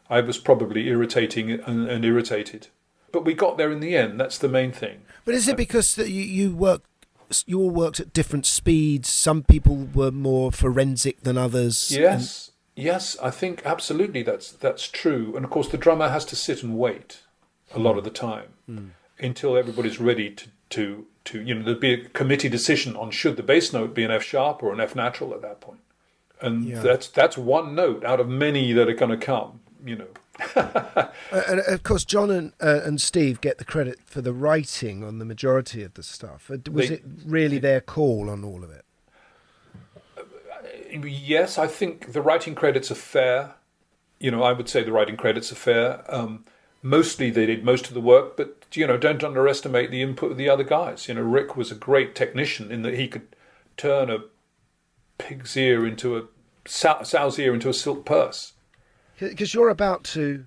I was probably irritating and irritated. But we got there in the end, that's the main thing. But is it because that you all worked at different speeds? Some people were more forensic than others? Yes, I think absolutely that's true. And of course the drummer has to sit and wait a lot of the time until everybody's ready to there'd be a committee decision on should the bass note be an F sharp or an F natural at that point. And that's one note out of many that are going to come, you know. And of course, John and Steve get the credit for the writing on the majority of the stuff. Was it really their call on all of it? Yes, I think the writing credits are fair. You know, I would say the writing credits are fair. Mostly they did most of the work, but, you know, don't underestimate the input of the other guys. You know, Rick was a great technician in that he could turn a pig's ear into a sow's ear into a silk purse. Because you're about to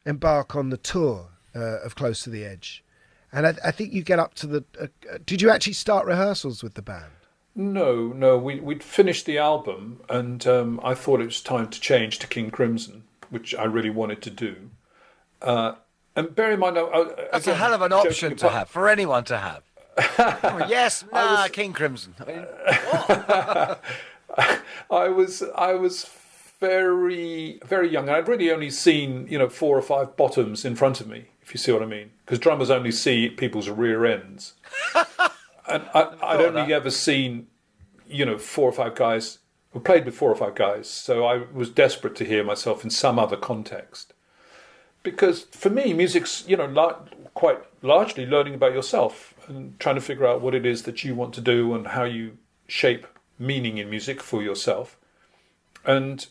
embark on the tour of Close to the Edge. And I think you get up to the... did you actually start rehearsals with the band? No. We'd finished the album, and I thought it was time to change to King Crimson, which I really wanted to do. And bear in mind... That's a hell of an option to have, for anyone to have. King Crimson. I mean, what? I was very, very young. I'd really only seen, 4 or 5 bottoms in front of me, if you see what I mean. Because drummers only see people's rear ends. And I'd only ever seen, 4 or 5 guys, who played with 4 or 5 guys. So I was desperate to hear myself in some other context. Because for me, music's, quite largely learning about yourself and trying to figure out what it is that you want to do and how you shape meaning in music for yourself. And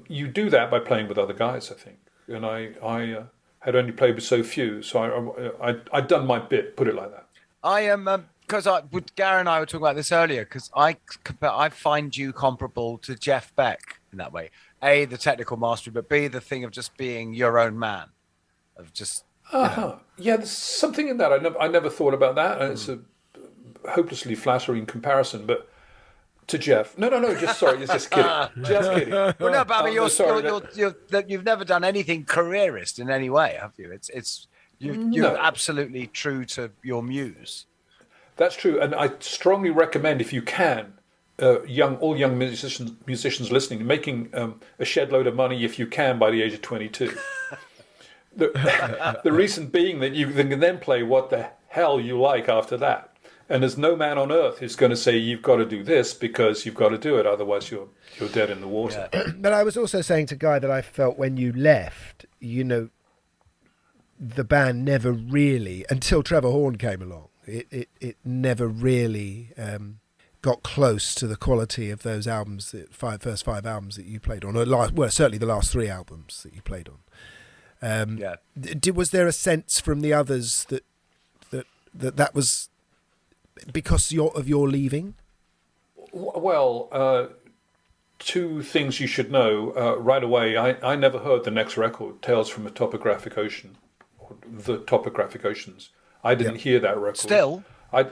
you do that by playing with other guys, I think. And I had only played with so few, so I'd done my bit, put it like that. I am, because Gary and I were talking about this earlier, because I find you comparable to Jeff Beck in that way. A, the technical mastery, but B, the thing of just being your own man, of just... Yeah, there's something in that. I never thought about that, and it's a hopelessly flattering comparison, but to Jeff. No, just kidding. Just kidding. Well, no, but I mean, you've never done anything careerist in any way, have you? You're absolutely true to your muse. That's true, and I strongly recommend, if you can, all young musicians listening, making a shed load of money if you can by the age of 22. The reason being that you can then play what the hell you like after that. And there's no man on earth who's going to say you've got to do this because you've got to do it, otherwise you're dead in the water. Yeah. But I was also saying to Guy that I felt when you left, the band never really, until Trevor Horn came along, it never really got close to the quality of those albums, the first 5 albums that you played on, or certainly the last 3 albums that you played on. Was there a sense from the others that was because of your leaving? Well, 2 things you should know right away. I never heard the next record, Tales from a Topographic Ocean, or The Topographic Oceans. I didn't hear that record. I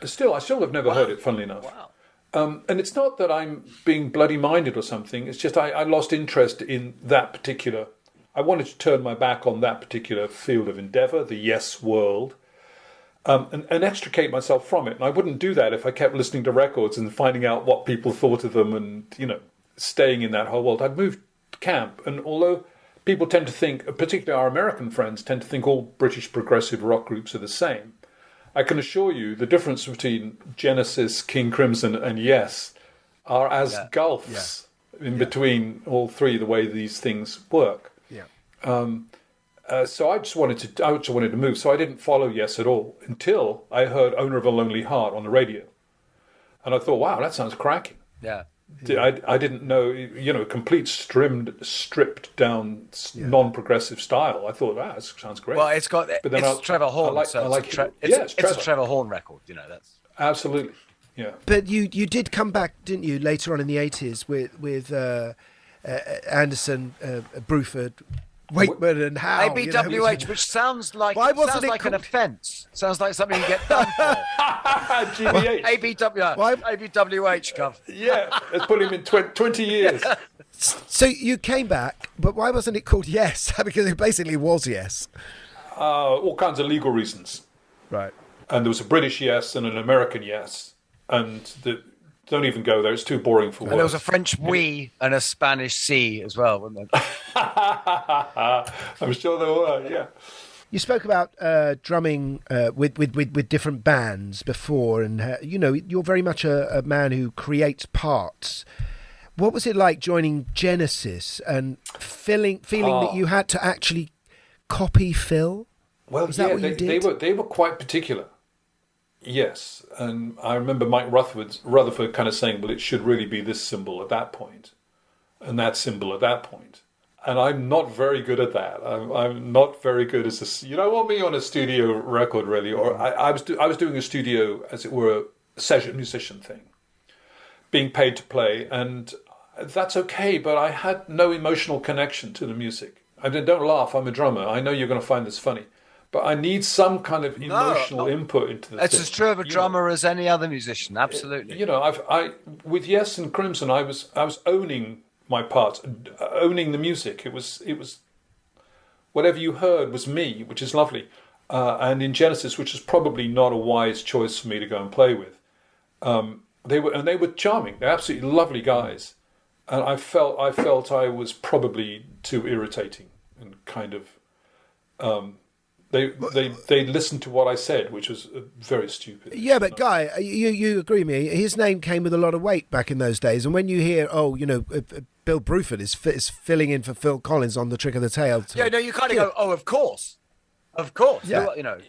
still have never heard it, funnily enough. Wow. And it's not that I'm being bloody-minded or something. It's just I lost interest in that particular... I wanted to turn my back on that particular field of endeavour, the yes world, and extricate myself from it. And I wouldn't do that if I kept listening to records and finding out what people thought of them and, staying in that whole world. I'd moved to camp, and although people tend to think, particularly our American friends, tend to think all British progressive rock groups are the same, I can assure you the difference between Genesis, King Crimson, and Yes are as gulfs in between all 3, the way these things work. So I just wanted to move. So I didn't follow Yes at all until I heard Owner of a Lonely Heart on the radio. And I thought, wow, that sounds cracking. Yeah. I didn't know, complete stripped down, non-progressive style. I thought, that sounds great. Well, it's Trevor Horn. It's a Trevor Horn record. That's absolutely, yeah. But you did come back, didn't you, later on in the 80s with Anderson, Bruford, Wakeman and Howe. ABWH, which sounds like an offence. Sounds like something you get done for. GBH. ABWH, Gov. Yeah, let's put him in 20 years. So you came back, but why wasn't it called Yes? Because it basically was Yes. All kinds of legal reasons. Right. And there was a British Yes and an American Yes. And don't even go there. It's too boring for work. And there was a French oui and a Spanish si as well, wasn't there? I'm sure there were, yeah. You spoke about drumming with different bands before, and you're very much a man who creates parts. What was it like joining Genesis and feeling that you had to actually copy Phil? Well, is that what you did? They were quite particular. Yes, and I remember Mike Rutherford kind of saying, well, it should really be this symbol at that point, and that symbol at that point. And I'm not very good at that. I'm not very good as you don't want me on a studio record, really. Or I was doing a studio, as it were, a session musician thing, being paid to play, and that's okay, but I had no emotional connection to the music. I mean, don't laugh, I'm a drummer. I know you're going to find this funny. But I need some kind of emotional input into the It's thing. as true of a drummer as any other musician, absolutely. I with Yes and Crimson, I was owning my parts, owning the music. It was whatever you heard was me, which is lovely. And in Genesis, which is probably not a wise choice for me to go and play with, they were charming. They're absolutely lovely guys, and I felt I was probably too irritating and kind of. They listened to what I said, which was very stupid. Yeah, but Guy, you agree with me? His name came with a lot of weight back in those days, and when you hear, Bill Bruford is filling in for Phil Collins on The Trick of the Tail. You kind of go, oh, of course, yeah,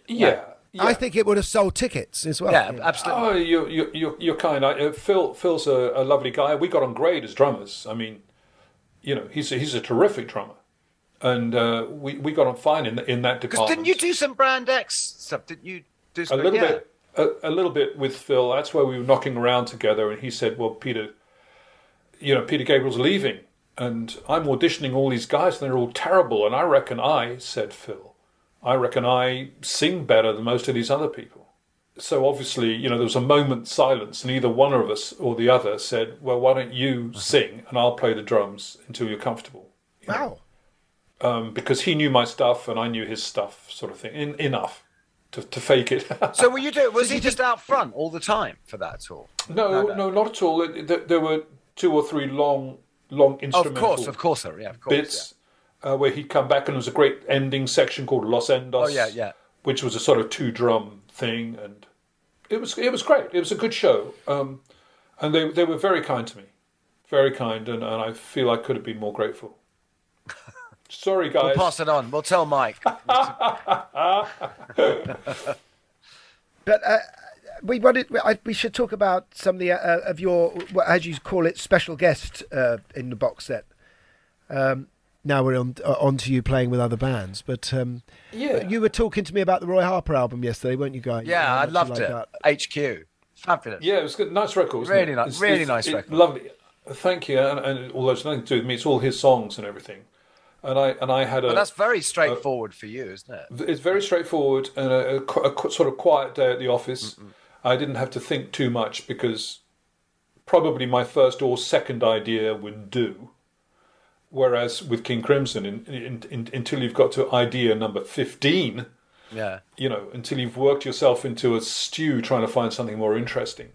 yeah. I think it would have sold tickets as well. Yeah, absolutely. Oh, you're kind. Phil's a lovely guy. We got on great as drummers. I mean, he's a terrific drummer. And we got on fine in that department. Because didn't you do some Brand X stuff? Didn't you do some? A little bit with Phil. That's where we were knocking around together, and he said, "Well, Peter Gabriel's leaving, and I'm auditioning all these guys, and they're all terrible. And I reckon said Phil, I sing better than most of these other people." So obviously, there was a moment's silence, and either one of us or the other said, "Well, why don't you sing, and I'll play the drums until you're comfortable." Wow. Because he knew my stuff and I knew his stuff, sort of thing, enough to fake it. So was he just out front all the time for that tour? No, not at all. There were 2 or 3 long instrumental of course, bits where he'd come back, and there was a great ending section called Los Endos, which was a sort of 2-drum thing, and it was great. It was a good show, and they were very kind to me, very kind, and I feel I could have been more grateful. Sorry, guys. We'll pass it on. We'll tell Mike. But we should talk about some of your, as you call it, special guest in the box set. Now we're on to you playing with other bands. But you were talking to me about the Roy Harper album yesterday, weren't you, Guy? Yeah, I loved it. HQ. Fabulous. Yeah, it was good. Nice record. Really nice. Really nice record. Lovely. Thank you. And although it's nothing to do with me, it's all his songs and everything. And I had But that's very straightforward for you, isn't it? It's very straightforward, and a sort of quiet day at the office. I didn't have to think too much because probably my first or second idea would do. Whereas with King Crimson, until you've got to idea number 15, until you've worked yourself into a stew trying to find something more interesting.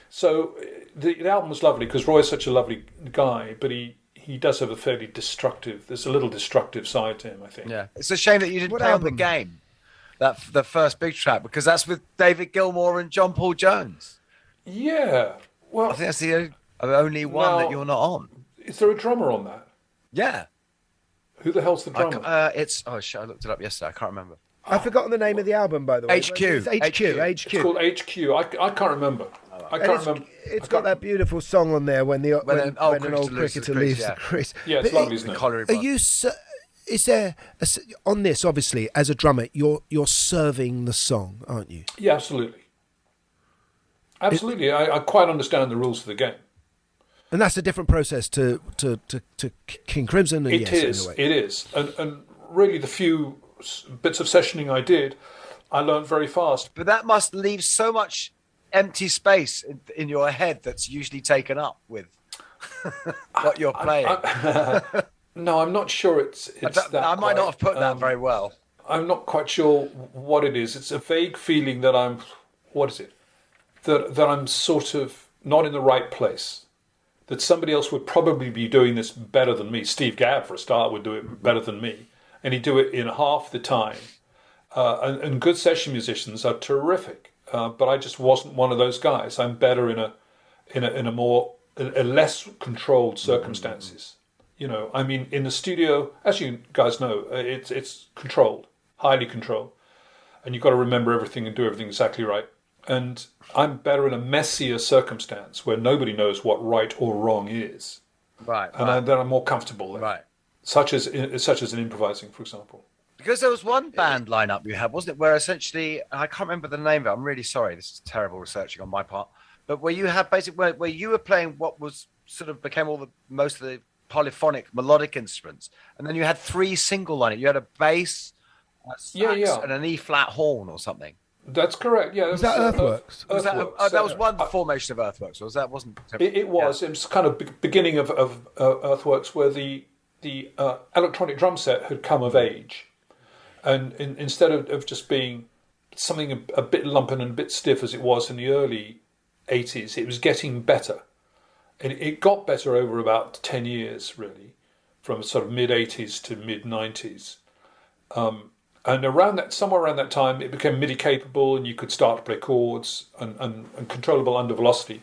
So the album was lovely because Roy's such a lovely guy, but he does have there's a little destructive side to him, I think. Yeah. It's a shame that you didn't play on The Game, the first big track, because that's with David Gilmour and John Paul Jones. Yeah. Well, I think that's the only one that you're not on. Is there a drummer on that? Yeah. Who the hell's the drummer? I looked it up yesterday. I can't remember. I've forgotten the name of the album, by the way. HQ. It's HQ. It's called HQ. I can't remember. I can't remember. It's got that beautiful song on there when an old cricketer leaves the crease. Yeah, it's lovely, isn't it? Are you? Is there on this? Obviously, as a drummer, you're serving the song, aren't you? Yeah, absolutely. Absolutely, I quite understand the rules of the game. And that's a different process to King Crimson. And It is. And really, the few bits of sessioning I did, I learned very fast. But that must leave so much empty space in your head that's usually taken up with what you're playing. No, I'm not sure it's that. I might not have put that very well. I'm not quite sure what it is. It's a vague feeling that I'm... What is it? That I'm sort of not in the right place. That somebody else would probably be doing this better than me. Steve Gadd, for a start, would do it better than me. And he'd do it in half the time. And good session musicians are terrific. But I just wasn't one of those guys. I'm better in a less controlled circumstances. You know, I mean, in the studio, as you guys know, it's controlled, highly controlled. And you've got to remember everything and do everything exactly right. And I'm better in a messier circumstance where nobody knows what right or wrong is. Right. And then I'm more comfortable there. Right. Such as in improvising, for example. Because there was one band lineup you had, wasn't it, where essentially, I can't remember the name of it, I'm really sorry, this is terrible researching on my part, but where you had basically, where you were playing what was sort of became most of the polyphonic melodic instruments, and then you had 3 single lineup. You had a bass, a sax, and an E-flat horn or something. That's correct. Yeah, was that Earthworks? That was one formation of Earthworks, or wasn't? It was. Yeah. It was kind of beginning of Earthworks, where the electronic drum set had come of age, and instead of just being something a bit lumpen and a bit stiff as it was in the early 80s, it was getting better, and it got better over about 10 years, really, from sort of mid 80s to mid 90s. And somewhere around that time, it became MIDI capable, and you could start to play chords and controllable under velocity.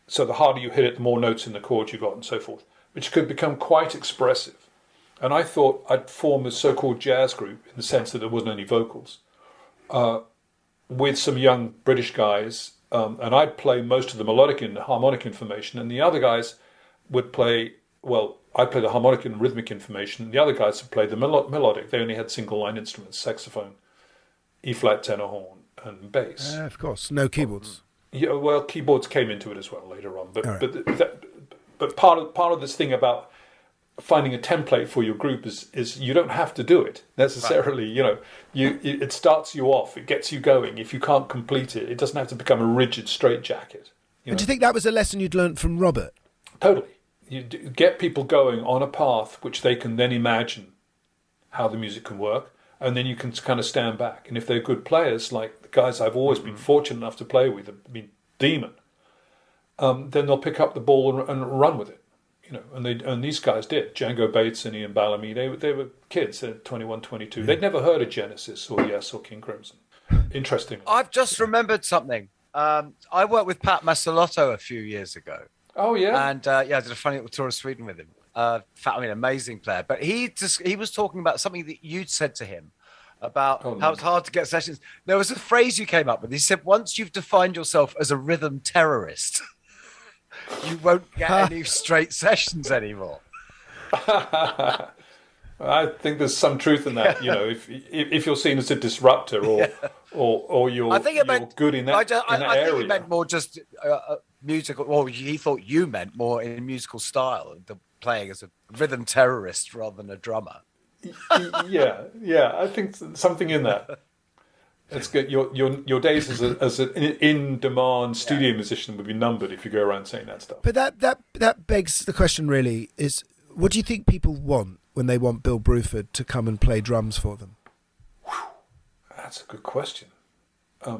So the harder you hit it, the more notes in the chord you got, and so forth, which could become quite expressive. And I thought I'd form a so-called jazz group in the sense that there wasn't any vocals, with some young British guys, and I'd play most of the melodic and harmonic information, and the other guys would play. Well, I play the harmonic and rhythmic information. The other guys would play the melodic. They only had single line instruments: saxophone, E-flat tenor horn, and bass. Of course, no keyboards. Yeah, well, keyboards came into it as well later on. But right. but part of this thing about finding a template for your group is you don't have to do it necessarily. Right. You know, it starts you off. It gets you going. If you can't complete it, it doesn't have to become a rigid straitjacket. And do you think that was a lesson you'd learned from Robert? Totally. You get people going on a path which they can then imagine how the music can work, and then you can kind of stand back. And if they're good players, like the guys I've always been fortunate enough to play with, have been demon, then they'll pick up the ball and run with it. You know, and these guys did. Django Bates and Ian Bellamy, they were kids. They're 21, 22. Yeah. They'd never heard of Genesis or Yes or King Crimson. Interesting. I've just remembered something. I worked with Pat Massalotto a few years ago. Oh yeah, and I did a funny little tour of Sweden with him. Amazing player. But he was talking about something that you'd said to him about how it's hard to get sessions. There was a phrase you came up with. He said, "Once you've defined yourself as a rhythm terrorist, you won't get any straight sessions anymore." I think there's some truth in that. You know, if you're seen as a disruptor or you're good in that area. I think he meant more just musical. Well, he thought you meant more in musical style, the playing as a rhythm terrorist rather than a drummer. Yeah. I think something in that. It's good. Your days as an in-demand studio musician would be numbered if you go around saying that stuff. But that begs the question. Really, is what do you think people want when they want Bill Bruford to come and play drums for them? That's a good question. A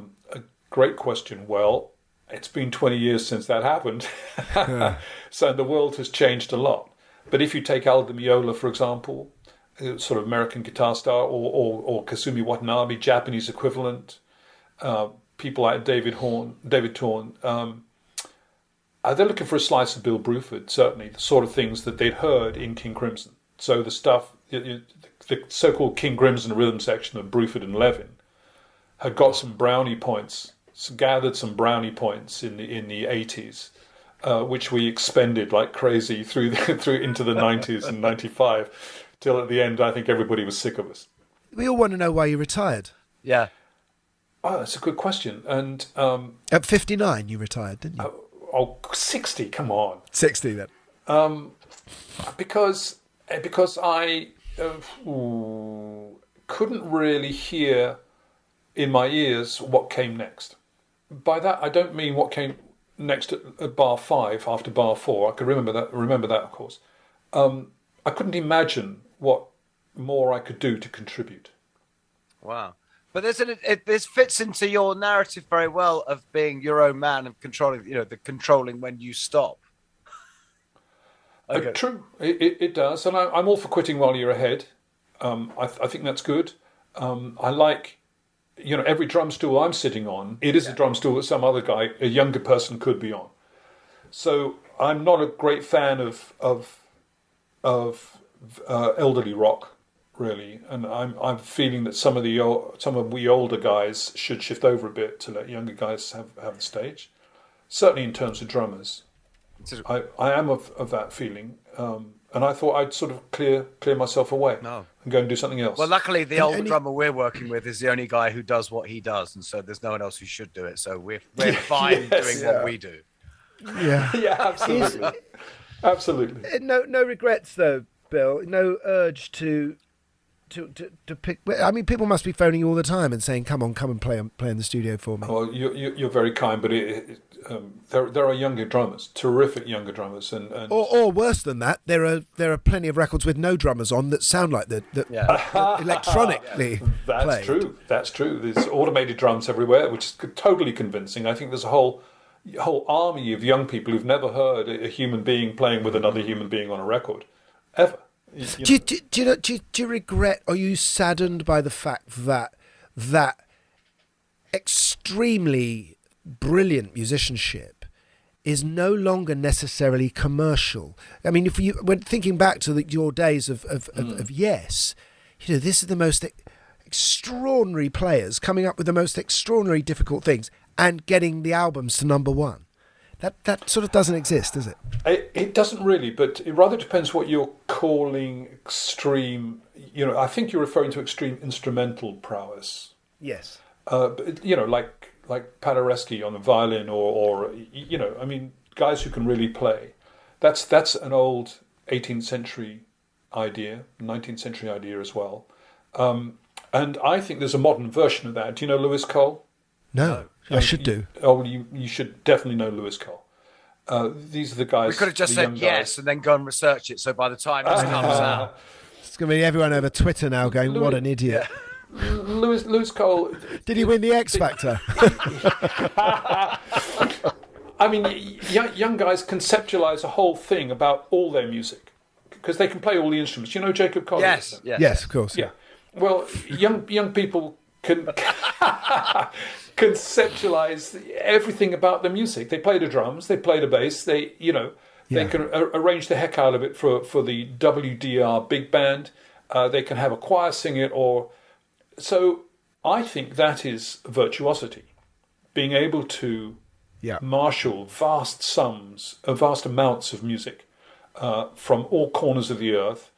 great question. Well, it's been 20 years since that happened. Yeah. So the world has changed a lot. But if you take Al Di Meola, for example, sort of American guitar star, or Kasumi Watanabe, Japanese equivalent, people like David Torn, they're looking for a slice of Bill Bruford, certainly, the sort of things that they'd heard in King Crimson. So the stuff, the so-called King Crimson rhythm section of Bruford and Levin had got some brownie points gathered some brownie points in the 80s, which we expended like crazy through into the 90s and 95, till at the end I think everybody was sick of us. We all want to know why you retired. Yeah. Oh, that's a good question. And at 59 you retired, didn't you? 60, come on. 60 then. Because I couldn't really hear in my ears what came next. By that I don't mean what came next at bar 5 after bar 4. I could remember that of course. I couldn't imagine what more I could do to contribute. Wow. But this fits into your narrative very well of being your own man and controlling, the controlling when you stop. Okay. True, it does, and I'm all for quitting while you're ahead. I think that's good. I like, every drum stool I'm sitting on, it is a drum stool that some other guy, a younger person, could be on. So I'm not a great fan of elderly rock, really, and I'm feeling that some of we older guys should shift over a bit to let younger guys have the stage. Certainly in terms of drummers, I am of that feeling, and I thought I'd sort of clear myself away and go and do something else. Well, luckily the older drummer we're working with is the only guy who does what he does, and so there's no one else who should do it. So we're fine doing what we do. Yeah, yeah, absolutely, absolutely. No regrets though, Bill. No urge to pick. I mean, people must be phoning you all the time and saying, "Come and play in the studio for me." Well, you're very kind, but there are younger drummers, terrific younger drummers, and or worse than that, there are plenty of records with no drummers on that sound like that electronically. That's true. There's automated drums everywhere, which is totally convincing. I think there's a whole army of young people who've never heard a human being playing with another human being on a record, ever. Do you regret? Are you saddened by the fact that extremely brilliant musicianship is no longer necessarily commercial? I mean, when thinking back to your days of Yes, this is the most extraordinary players coming up with the most extraordinary difficult things and getting the albums to number one. That sort of doesn't exist, does it? It doesn't really, but it rather depends what you're calling extreme. I think you're referring to extreme instrumental prowess. Yes. Like Paderewski on the violin, or guys who can really play. That's an old 18th century idea, 19th century idea as well. And I think there's a modern version of that. Do you know Lewis Cole? No. I should do. You should definitely know Lewis Cole. These are the guys. We could have just said yes and then go and research it. So by the time this comes out, it's going to be everyone over Twitter now going, "What an idiot!" Yeah. Lewis Cole. Did he win the X Factor? I mean, young guys conceptualize a whole thing about all their music because they can play all the instruments. You know Jacob Collins? Yes, of course. Yeah. Well, young people can conceptualize everything about the music. They play the drums, they play the bass, they can arrange the heck out of it for the WDR big band. They can have a choir sing it, so I think that is virtuosity, being able to marshal vast amounts of music from all corners of the earth,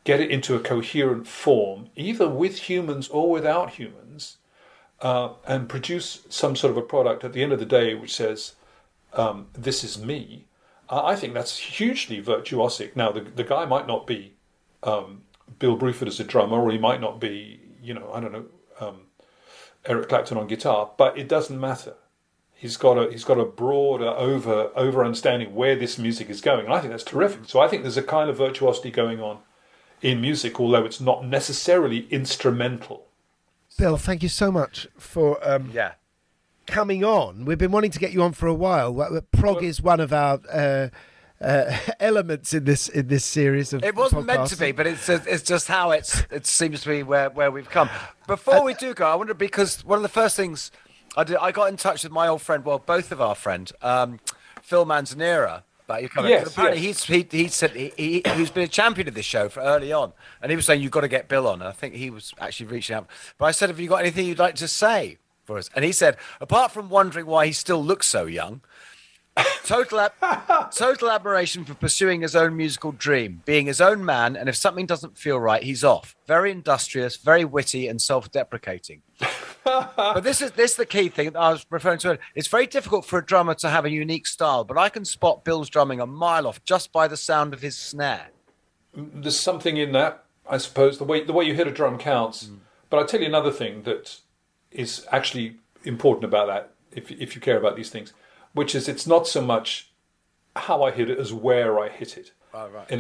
get it into a coherent form, either with humans or without humans, and produce some sort of a product at the end of the day which says, this is me. I think that's hugely virtuosic. Now, the guy might not be Bill Bruford as a drummer, or he might not be, Eric Clapton on guitar, but it doesn't matter. He's got a broader over understanding where this music is going. And I think that's terrific. So I think there's a kind of virtuosity going on in music, although it's not necessarily instrumental. Bill, thank you so much for coming on. We've been wanting to get you on for a while. Prog is one of our elements in this series of. It wasn't podcasts. meant to be, but it's just how it seems to be where we've come. Before we do go, I wonder, because one of the first things I did, I got in touch with my old friend, both of our friend, Phil Manzanera. But apparently he said he's been a champion of this show for early on, and he was saying you've got to get Bill on. And I think he was actually reaching out. But I said, have you got anything you'd like to say for us. And he said, apart from wondering why he still looks so young, total admiration for pursuing his own musical dream, being his own man, and if something doesn't feel right, he's off. Very industrious, very witty, and self-deprecating. But this is the key thing that I was referring to. It's very difficult for a drummer to have a unique style, but I can spot Bill's drumming a mile off just by the sound of his snare. There's something in that, I suppose. The way you hit a drum counts. But I'll tell you another thing that is actually important about that, if you care about these things, which is it's not so much how I hit it as where I hit it. Oh, right.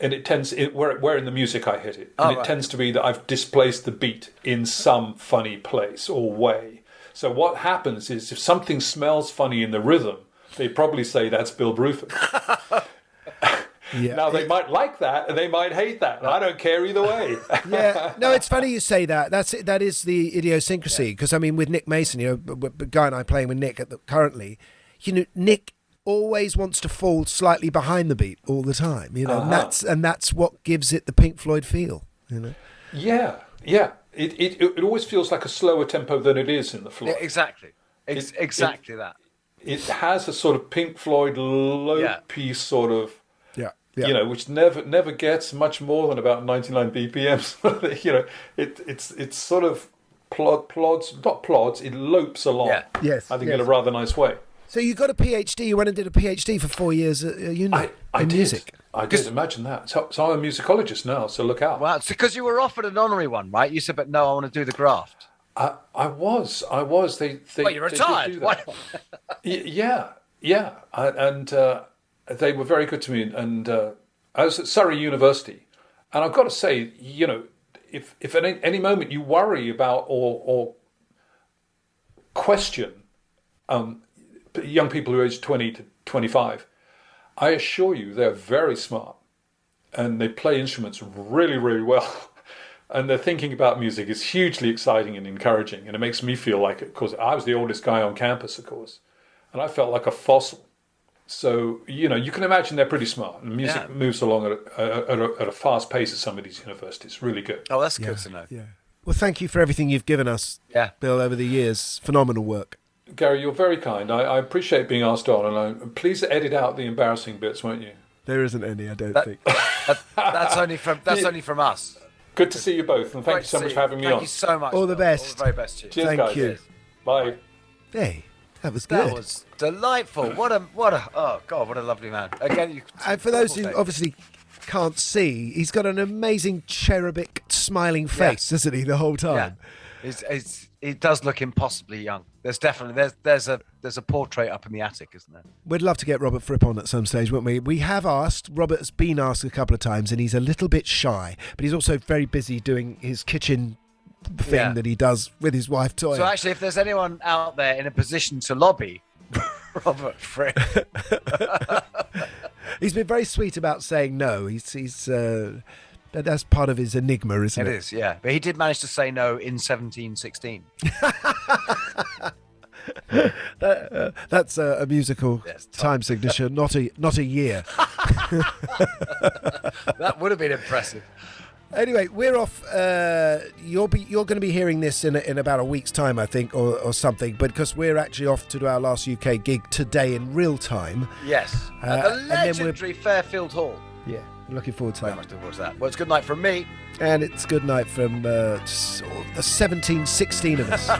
And it tends where in the music I hit it. And it tends to be that I've displaced the beat in some funny place or way. So what happens is if something smells funny in the rhythm, they probably say that's Bill Bruford. Yeah. Now, they might like that and they might hate that. I don't care either way. Yeah, no, it's funny you say that. That is the idiosyncrasy. Because, I mean, with Nick Mason, the guy and I playing with Nick currently, Nick always wants to fall slightly behind the beat all the time, and that's what gives it the Pink Floyd feel, Yeah. It always feels like a slower tempo than it is in the Floyd. Yeah, exactly. Exactly that. It has a sort of Pink Floyd low-piece sort of, which never gets much more than about 99 BPMs. It's sort of plods, it lopes along. Yeah. Yes. I think in a rather nice way. So you got a PhD. You went and did a PhD for 4 years at uni in music. I did. Imagine that. So I'm a musicologist now. So look out. Wow. It's because you were offered an honorary one, right? You said, but no, I want to do the graft. I was. They you retired. Yeah. And they were very good to me. And I was at Surrey University, and I've got to say, if at any moment you worry about or question young people who are aged 20 to 25, I assure you they're very smart and they play instruments really, really well. And their thinking about music is hugely exciting and encouraging. And it makes me feel like, of course, I was the oldest guy on campus, of course, and I felt like a fossil. So, you can imagine they're pretty smart. And music moves along at a fast pace at some of these universities. Really good. Oh, that's good to know. Yeah. Well, thank you for everything you've given us, Bill, over the years. Phenomenal work. Gary, you're very kind. I appreciate being asked on, and please edit out the embarrassing bits, won't you? There isn't any, I don't think. That's only from us. Good to see you both, and thank you so much for having me on. Thank you so much. All the best. All the very best to you. Cheers, thank guys. you. Bye. Hey, that was good. That was delightful. What a oh God, what a lovely man. Again, and for those who obviously can't see, he's got an amazing cherubic smiling face, doesn't he, the whole time? Yeah. He does look impossibly young. There's definitely there's a portrait up in the attic, isn't there? We'd love to get Robert Fripp on at some stage, wouldn't we? We have asked. Robert has been asked a couple of times, and he's a little bit shy, but he's also very busy doing his kitchen thing that he does with his wife Toya. So actually, if there's anyone out there in a position to lobby Robert Fripp, he's been very sweet about saying no. He's that's part of his enigma, isn't it? It is, yeah. But he did manage to say no in 1716. That's a musical time signature, not a year. That would have been impressive. Anyway, we're off. You're going to be hearing this in about a week's time, I think, or something. But because we're actually off to do our last UK gig today in real time. Yes, at the legendary Fairfield Hall. Yeah, looking forward to Very much looking forward to that. Well, it's good night from me, and it's good night from the 17, 16 of us.